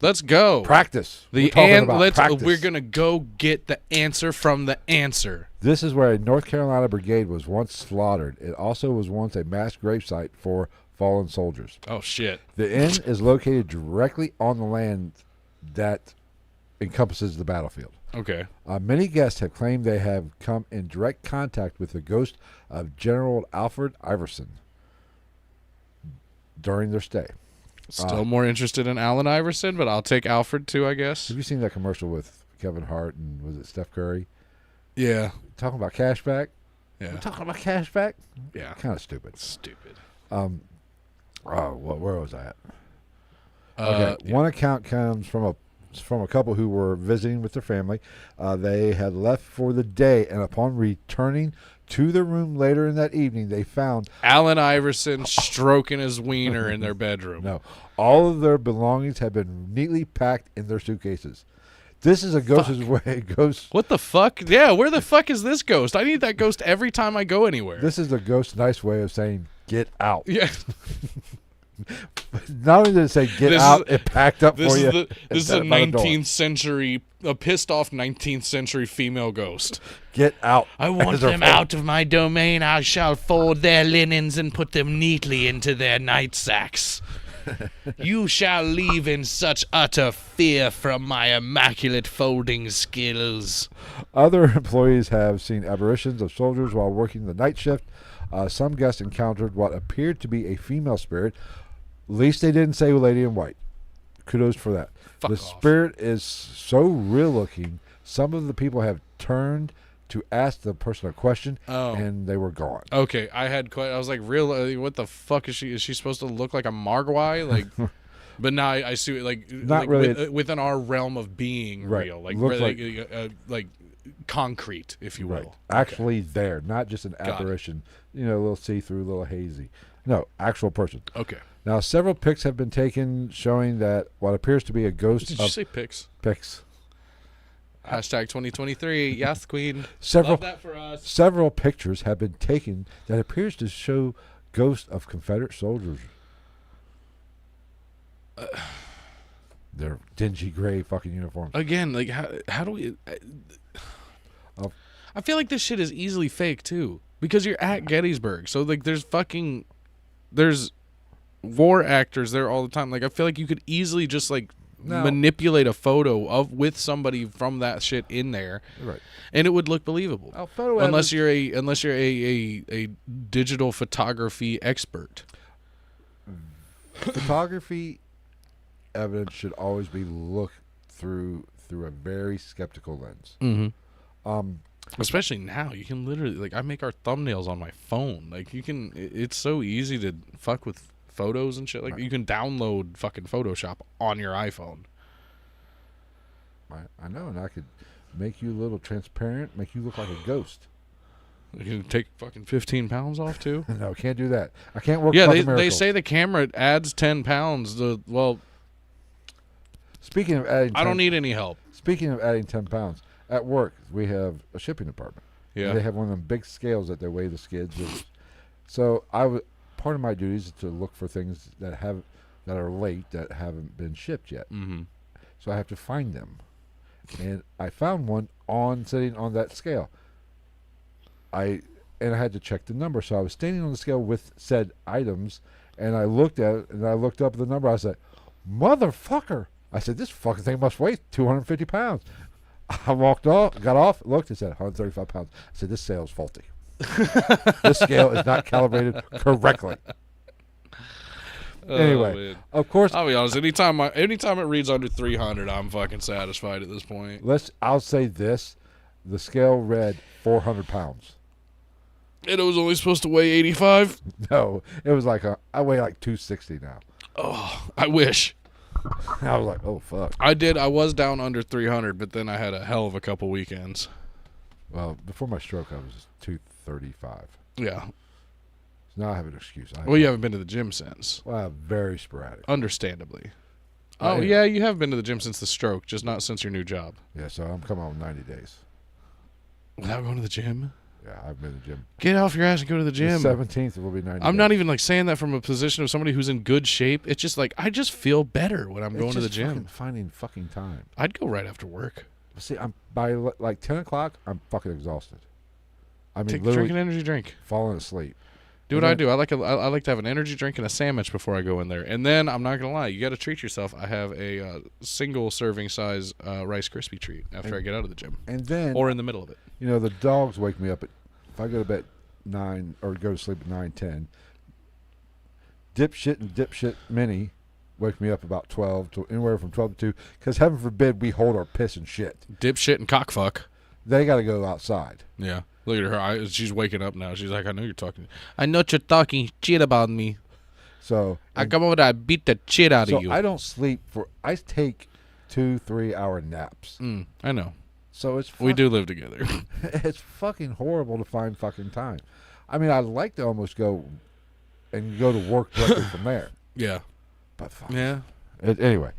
Let's go. Practice. We're going to go get the answer from the answer. This is where a North Carolina brigade was once slaughtered. It also was once a mass gravesite for fallen soldiers. Oh, shit. The inn is located directly on the land that encompasses the battlefield. Okay. Many guests have claimed they have come in direct contact with the ghost of General Alfred Iverson during their stay. Still more interested in Allen Iverson, but I'll take Alfred too, I guess. Have you seen that commercial with Kevin Hart and was it Steph Curry? Yeah. Talking about cashback? Yeah. We're talking about cashback? Yeah. Kind of stupid. Stupid. Where was I at? Yeah. One account comes from a couple who were visiting with their family. They had left for the day, and upon returning to their room later in that evening, they found Allen Iverson stroking his wiener in their bedroom. No, all of their belongings had been neatly packed in their suitcases. This is a ghost's way. What the fuck? Yeah, where the fuck is this ghost? I need that ghost every time I go anywhere. This is a ghost's nice way of saying get out. Yeah. Not only did it say get out, it packed up for you. This is a 19th century, a pissed off 19th century female ghost. Get out. I want them out of my domain. I shall fold their linens and put them neatly into their night sacks. You shall leave in such utter fear from my immaculate folding skills. Other employees have seen apparitions of soldiers while working the night shift. Some guests encountered what appeared to be a female spirit. At least they didn't say Lady in White. Kudos for that. Fuck the off. spirit is so real looking. Some of the people have turned to ask the person a question, and they were gone. Okay, I was like, what the fuck is she? Is she supposed to look like a Margwai? Like, but now I see it like Not like really. within our realm of being Right. real, like Looks like concrete, if you will. Right. Actually there, not just an Got apparition. You know, a little see-through, a little hazy. No, actual person. Okay. Now, several pics have been taken showing that what appears to be a ghost Did of you say pics? pics. Hashtag 2023. Yes, Queen. Several Love that for us. Several pictures have been taken that appears to show ghosts of Confederate soldiers. Their dingy gray fucking uniforms. Again, like how do we? I feel like this shit is easily fake too, because you're at Gettysburg, so like there's war actors there all the time. Like I feel like you could easily just like manipulate a photo with somebody from that shit in there, Right. and it would look believable. Unless you're a digital photography expert. Photography evidence should always be looked through a very skeptical lens. Mm-hmm. Especially now, you can literally like I make our thumbnails on my phone. Like you can, it's so easy to fuck with photos and shit. Like you can download fucking Photoshop on your iPhone. I know, and I could make you a little transparent, make you look like a ghost. You can take fucking 15 pounds off too. No, can't do that. I can't work. Yeah, fucking they miracles. say the camera adds 10 pounds. Well, Speaking of adding, I don't need any help. Speaking of adding 10 pounds, at work we have a shipping department. Yeah. They have one of them big scales that they weigh the skids. So part of my duties is to look for things that are late that haven't been shipped yet. Mm-hmm. So I have to find them, and I found one sitting on that scale. I had to check the number, so I was standing on the scale with said items, and I looked at it, and I looked up the number. I said, "Motherfucker!" I said, "This fucking thing must weigh 250 pounds." I got off, looked, and said 135 pounds. I said, "This scale is faulty. This scale is not calibrated correctly." Anyway, man. of course, I'll be honest. Anytime it reads under 300, I'm fucking satisfied at this point. I'll say this: the scale read 400 pounds. And it was only supposed to weigh 85. No, it was like I weigh like 260 now. Oh, I wish. I was like, oh fuck. I was down under 300, but then I had a hell of a couple weekends. Well, before my stroke, I was 235. Yeah. So now I have an excuse. Well, you haven't been to the gym since. Well, very sporadic. Understandably. Oh, Oh, yeah. yeah, you have been to the gym since the stroke, just not since your new job. Yeah, so I'm coming on 90 days. Without going to the gym? Yeah, I've been to the gym. Get off your ass and go to the gym. The 17th will be 90 I'm days. not even like saying that from a position of somebody who's in good shape. It's just like I just feel better when I'm It's going to the just gym. fucking finding fucking time. I'd go right after work. See, I'm by like 10 o'clock, I'm fucking exhausted. I mean, Drink literally an energy drink. falling asleep. Do And what I then- do. I like to have an energy drink and a sandwich before I go in there. And then I'm not gonna lie, you got to treat yourself. I have a single serving size Rice Krispie treat after I get out of the gym, And then, or in the middle of it. you know, the dogs wake me up if I go to bed at 9 or go to sleep at 9:10. Dipshit and dipshit Minnie wake me up about 12 to anywhere from 12 to 2. Because heaven forbid we hold our piss and shit. Dipshit and cockfuck. They got to go outside. Yeah. Look at her. She's waking up now. She's like, I know you're talking. I know you're talking shit about me. So I come over there, I beat the shit out so of you. I don't sleep I take 2-3 hour naps. I know. So it's We do live together. It's fucking horrible to find fucking time. I mean, I'd like to almost go and go to work directly from there. Yeah. But fuck. Yeah. Anyway,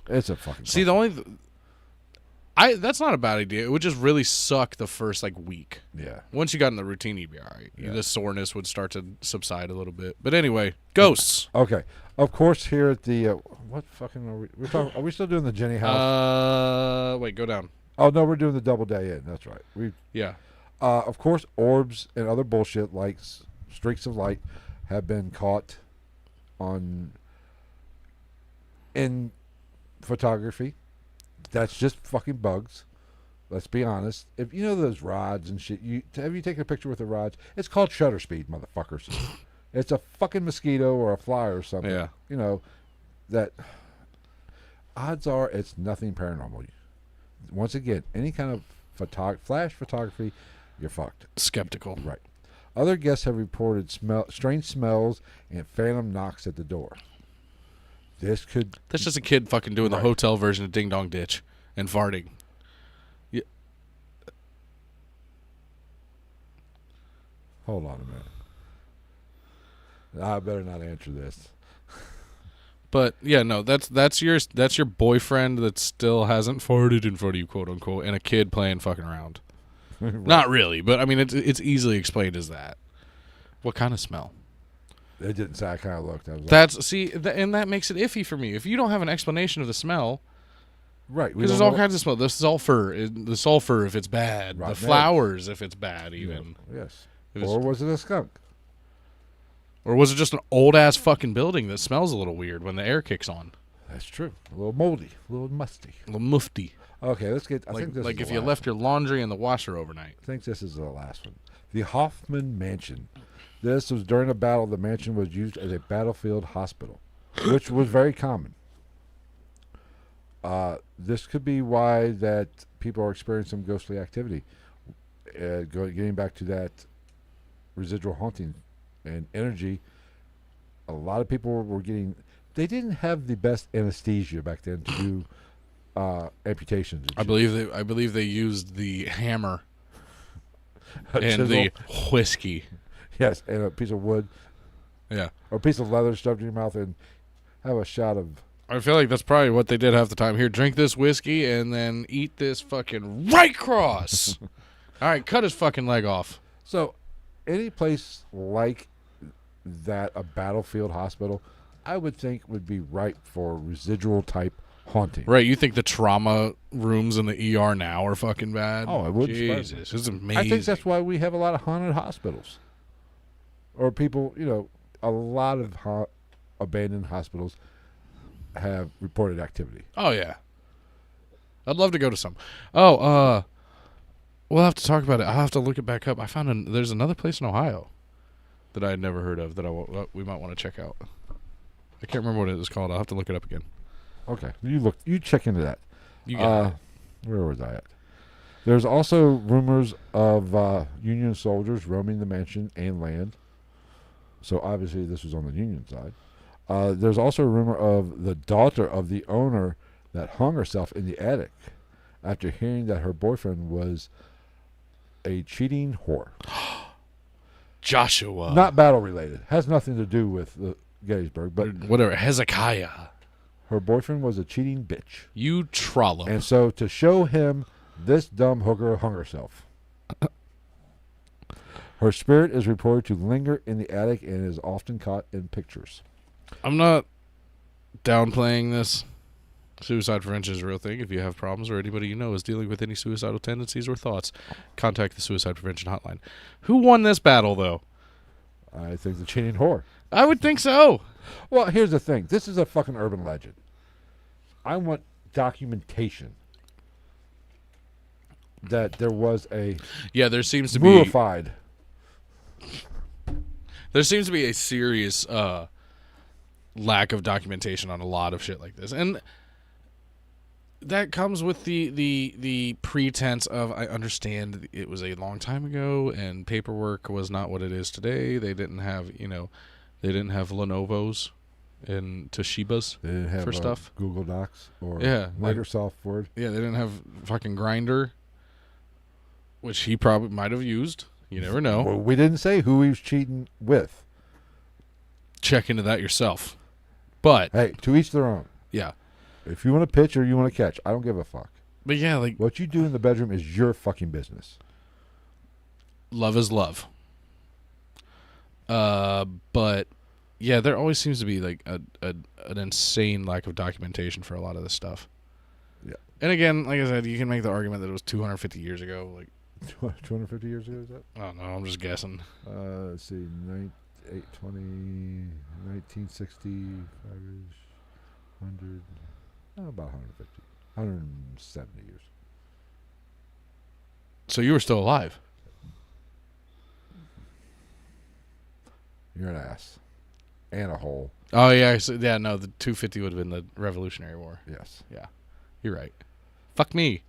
it's a fucking. See, that's not a bad idea. It would just really suck the first like week. Yeah. Once you got in the routine, you'd be all right. Yeah. The soreness would start to subside a little bit. But anyway, ghosts. Okay. Of course, here at the what fucking are we? We're talking. Are we still doing the Jenny house? Wait, go down. Oh no, we're doing the double day in. That's right. Yeah. Of course, orbs and other bullshit like streaks of light have been caught in photography. That's just fucking bugs. Let's be honest. If you know those rods and shit, have you taken a picture with the rods? It's called shutter speed, motherfuckers. It's a fucking mosquito or a fly or something. Yeah. You know, that odds are it's nothing paranormal. Once again, any kind of flash photography, you're fucked. Skeptical. Right. Other guests have reported strange smells and phantom knocks at the door. That's just a kid fucking doing Right. the hotel version of Ding Dong Ditch and farting. Yeah. Hold on a minute. I better not answer this. But yeah, no, that's your boyfriend that still hasn't farted in front of you, quote unquote, and a kid playing fucking around. Right. Not really, but I mean it's easily explained as that. What kind of smell? They didn't say. I kind of looked. I was And that makes it iffy for me. If you don't have an explanation of the smell, right. because there's all kinds of smell. The sulfur if it's bad. Rotten The flowers if it's bad even. Yes. It was- Or was it a skunk? Or was it just an old ass fucking building that smells a little weird when the air kicks on? That's true. A little moldy. A little musty. A little mufty. Okay, let's get. I Like think this is if the you last left your laundry in the washer overnight. I think this is the last one. The Hoffman Mansion. This was during a battle. The mansion was used as a battlefield hospital, which was very common. This could be why that people are experiencing ghostly activity. Getting back to that residual haunting and energy, a lot of people were getting. They didn't have the best anesthesia back then to do amputations. And I believe they used the hammer shit. and the whiskey. Yes, and a piece of wood Yeah. or a piece of leather shoved in your mouth and have a shot of. I feel like that's probably what they did half the time. Here, drink this whiskey and then eat this fucking right cross. All right, cut his fucking leg off. So, any place like that, a battlefield hospital, I would think would be ripe for residual type haunting. Right, you think the trauma rooms in the ER now are fucking bad? Oh, it wouldn't surprise me. Jesus, it's amazing. I think that's why we have a lot of haunted hospitals. Or people, a lot of abandoned hospitals have reported activity. Oh, yeah. I'd love to go to some. Oh, we'll have to talk about it. I'll have to look it back up. I found there's another place in Ohio that I had never heard of that we might want to check out. I can't remember what it was called. I'll have to look it up again. Okay, you check into that. You got it. Where was I at? There's also rumors of Union soldiers roaming the mansion and land. So obviously this was on the Union side. There's also a rumor of the daughter of the owner that hung herself in the attic after hearing that her boyfriend was a cheating whore. Joshua. Not battle related. Has nothing to do with Gettysburg, but whatever. Hezekiah. her boyfriend was a cheating bitch. You trollop. And so to show him, this dumb hooker hung herself. Her spirit is reported to linger in the attic and is often caught in pictures. I'm not downplaying this. Suicide prevention is a real thing. If you have problems or anybody you know is dealing with any suicidal tendencies or thoughts, contact the suicide prevention hotline. Who won this battle, though? I think the cheating whore. I would think so. Well, here's the thing. This is a fucking urban legend. I want documentation that there was a Yeah, there seems to mummified. There seems to be a serious lack of documentation on a lot of shit like this. And that comes with the pretense of, I understand it was a long time ago and paperwork was not what it is today. They didn't have, they didn't have Lenovo's and Toshibas They didn't have for stuff. Google Docs or Yeah, Microsoft Word. Yeah, they didn't have fucking Grindr, which he probably might have used. You never know. Well, we didn't say who he was cheating with. Check into that yourself. But Hey, to each their own. yeah. If you want to pitch or you want to catch, I don't give a fuck. But yeah, like, What you do in the bedroom is your fucking business. love is love. But yeah, there always seems to be like an insane lack of documentation for a lot of this stuff. Yeah. And again, like I said, you can make the argument that it was 250 years ago. Like, 250 years ago, is that? I don't know. I'm just guessing. Let's see, 1960, 5 years, 100, about 150, 170 years. So you were still alive. You're an ass. And a hole. Oh yeah, yeah. No, the 250 would have been the Revolutionary War. Yes. Yeah, you're right. Fuck me.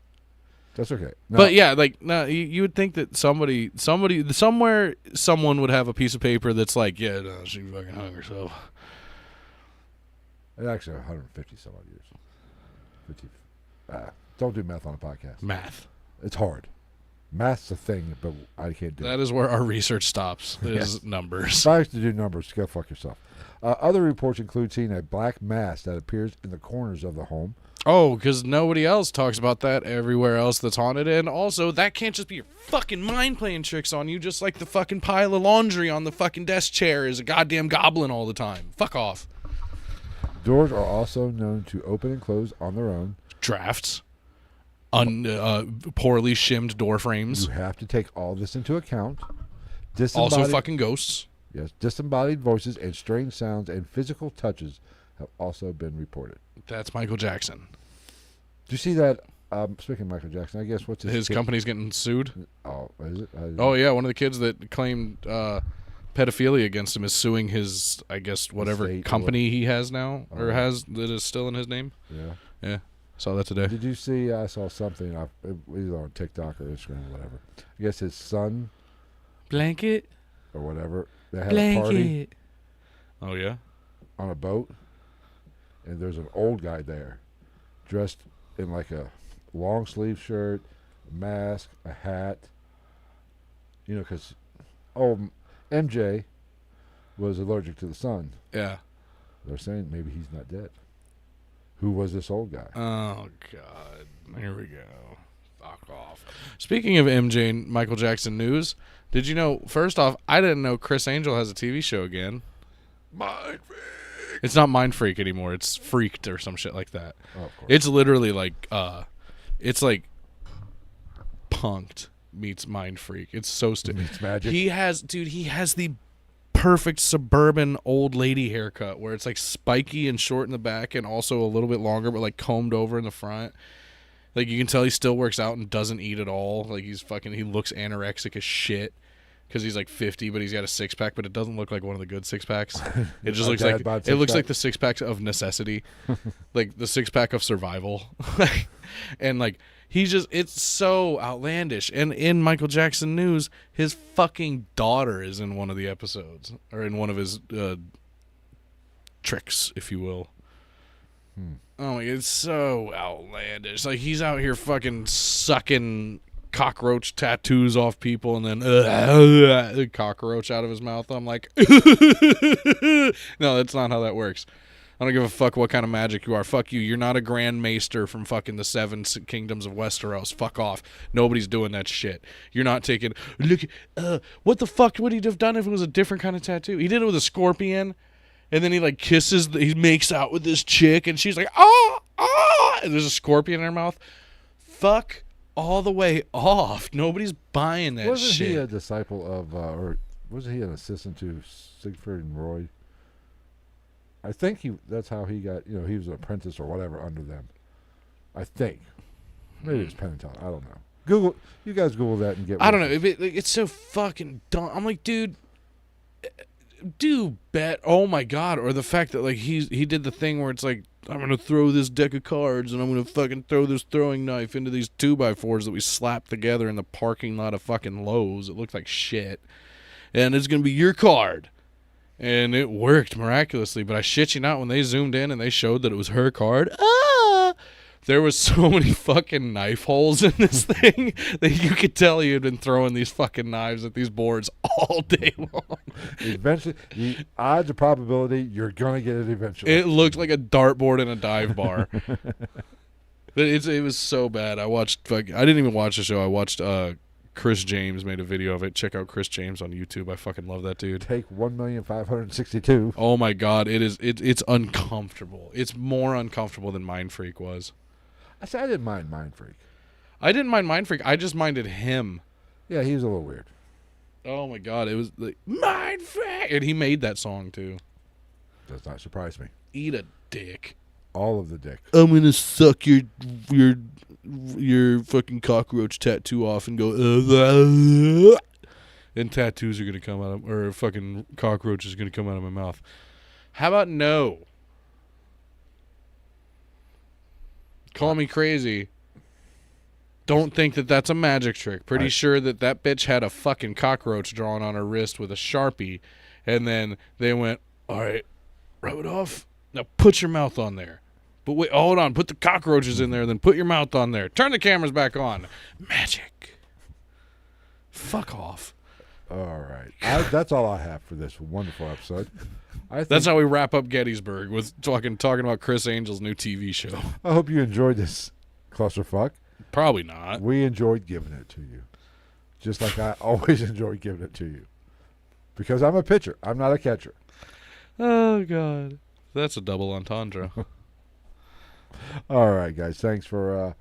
That's okay. No, But yeah, like, no, you would think that somebody, somewhere, someone would have a piece of paper that's like, yeah, no, she fucking hung herself. it's actually 150 some odd years. 50. Don't do math on a podcast. Math. It's hard. Math's a thing, but I can't do it. That is where our research stops. Is Yes. numbers. If I used to do numbers, go fuck yourself. Other reports include seeing a black mass that appears in the corners of the home. Oh, because nobody else talks about that everywhere else that's haunted. And also, that can't just be your fucking mind playing tricks on you, just like the fucking pile of laundry on the fucking desk chair is a goddamn goblin all the time. Fuck off. Doors are also known to open and close on their own. Drafts. Poorly shimmed door frames. You have to take all this into account. Also fucking ghosts. Yes, disembodied voices and strange sounds and physical touches have also been reported. That's Michael Jackson. Do you see that? Speaking of Michael Jackson, I guess what's His kid? company's getting sued. Oh, is it? Oh yeah, one of the kids that claimed pedophilia against him is suing his, I guess, whatever Estate or company he has now or Oh. has that is still in his name. Yeah. Yeah, saw that today. Did you see? I saw something either on TikTok or Instagram or whatever. I guess his son Blanket. or whatever. They had a party Oh yeah. on a boat, and there's an old guy there, dressed in like a long sleeve shirt, mask, a hat. You know, because MJ was allergic to the sun. Yeah. They're saying maybe he's not dead. Who was this old guy? Oh, God. Here we go. Fuck off. Speaking of MJ and Michael Jackson news, did you know, first off, I didn't know Chris Angel has a TV show again. Mind Freak. It's not Mind Freak anymore. It's Freaked or some shit like that. Oh, of course. It's literally like, it's like Punked meets Mind Freak. It's so stupid. Meets Magic. He has the perfect suburban old lady haircut where it's like spiky and short in the back and also a little bit longer but like combed over in the front. Like you can tell he still works out and doesn't eat at all. Like he looks anorexic as shit because he's like 50 but he's got a six-pack, but it doesn't look like one of the good six-packs. It just looks like the six-pack of necessity. Like the six-pack of survival. And like it's so outlandish. And in Michael Jackson news, his fucking daughter is in one of the episodes, or in one of his tricks, if you will. Oh my God, it's so outlandish. Like he's out here fucking sucking cockroach tattoos off people and then the cockroach out of his mouth. I'm like, no, that's not how that works. I don't give a fuck what kind of magic you are. Fuck you. You're not a Grand Maester from fucking the Seven Kingdoms of Westeros. Fuck off. Nobody's doing that shit. You're not taking... Look, what the fuck would he have done if it was a different kind of tattoo? He did it with a scorpion, and then he like kisses... He makes out with this chick, and she's like, and there's a scorpion in her mouth. Fuck all the way off. Nobody's buying that Wasn't shit. he a disciple of... or wasn't he an assistant to Siegfried and Roy? I think that's how he got, he was an apprentice or whatever under them. I think. Maybe it's Penn and Teller. I don't know. You guys Google that and get... I don't know. It's so fucking dumb. I'm like, dude, bet. Oh my God. Or the fact that like he did the thing where it's like, I'm going to throw this deck of cards and I'm going to fucking throw this throwing knife into these 2x4s that we slapped together in the parking lot of fucking Lowe's. It looked like shit. And it's going to be your card. And it worked miraculously, but I shit you not, when they zoomed in and they showed that it was her card, there was so many fucking knife holes in this thing that you could tell he had been throwing these fucking knives at these boards all day long. Eventually, the odds of probability, you're going to get it eventually. It looked like a dartboard in a dive bar. But it was so bad. I didn't even watch the show. I watched Chris James made a video of it. Check out Chris James on YouTube. I fucking love that dude. Take 1,562,000. Oh my God, it's uncomfortable. It's more uncomfortable than Mind Freak was. I said I didn't mind Mind Freak. I didn't mind Mind Freak. I just minded him. Yeah, he was a little weird. Oh my God, it was like Mind Freak, and he made that song too. Does not surprise me. Eat a dick. All of the dick. I'm gonna suck your fucking cockroach tattoo off and go, and tattoos are gonna come out of, or fucking cockroach is gonna come out of my mouth. How about no? Call me crazy. Don't think that that's a magic trick. Pretty sure that bitch had a fucking cockroach drawn on her wrist with a Sharpie, and then they went, all right, rub it off. Now put your mouth on there. But wait, hold on. Put the cockroaches in there, then put your mouth on there. Turn the cameras back on. Magic. Fuck off. All right. That's all I have for this wonderful episode. That's how we wrap up Gettysburg, with talking about Chris Angel's new TV show. I hope you enjoyed this clusterfuck. Probably not. We enjoyed giving it to you. Just like I always enjoy giving it to you. Because I'm a pitcher. I'm not a catcher. Oh, God. That's a double entendre. All right, guys. Thanks for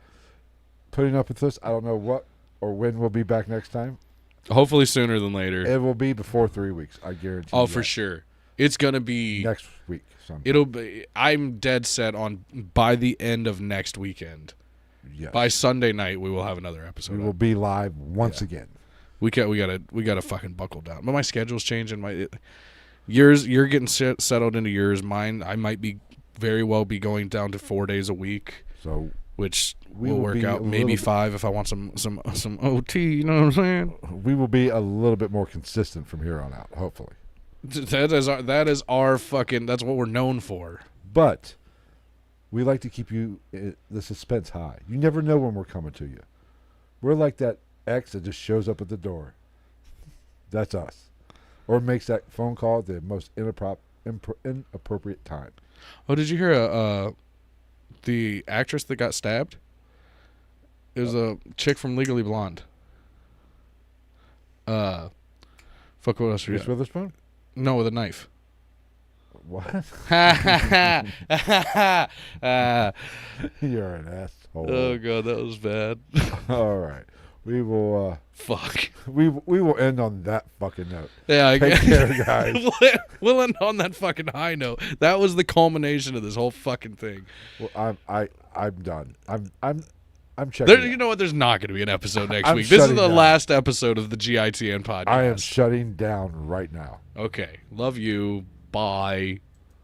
putting up with us. I don't know what or when we'll be back next time. Hopefully sooner than later. It will be before 3 weeks. I guarantee you. Oh, for sure. It's going to be... next week. It'll be... I'm dead set on by the end of next weekend. Yes. By Sunday night, we will have another episode. We will be live once again. We gotta fucking buckle down. But my schedule's changing. You're getting settled into yours. Mine, I might very well be going down to 4 days a week. So which will work out. Maybe 5 if I want some OT. You know what I'm saying? We will be a little bit more consistent from here on out. Hopefully. That is our fucking. That's what we're known for. But We like to keep the suspense high. You never know when we're coming to you. We're like that ex that just shows up at the door. That's us. Or makes that phone call at the most inappropriate time. Oh, did you hear the actress that got stabbed? It was a chick from Legally Blonde. Fuck, what else were Reese you? Witherspoon? No, with a knife. What? uh, You're an asshole. oh god, that was bad. All right. We will Fuck. we will end on that fucking note. Yeah, I Take guess. care, guys. We'll end on that fucking high note. That was the culmination of this whole fucking thing. Well, I'm done. I'm checking. There, out. you know what? There's not going to be an episode next I'm week. This is shutting the down. last episode of the GITN podcast. I am shutting down right now. Okay. Love you. Bye.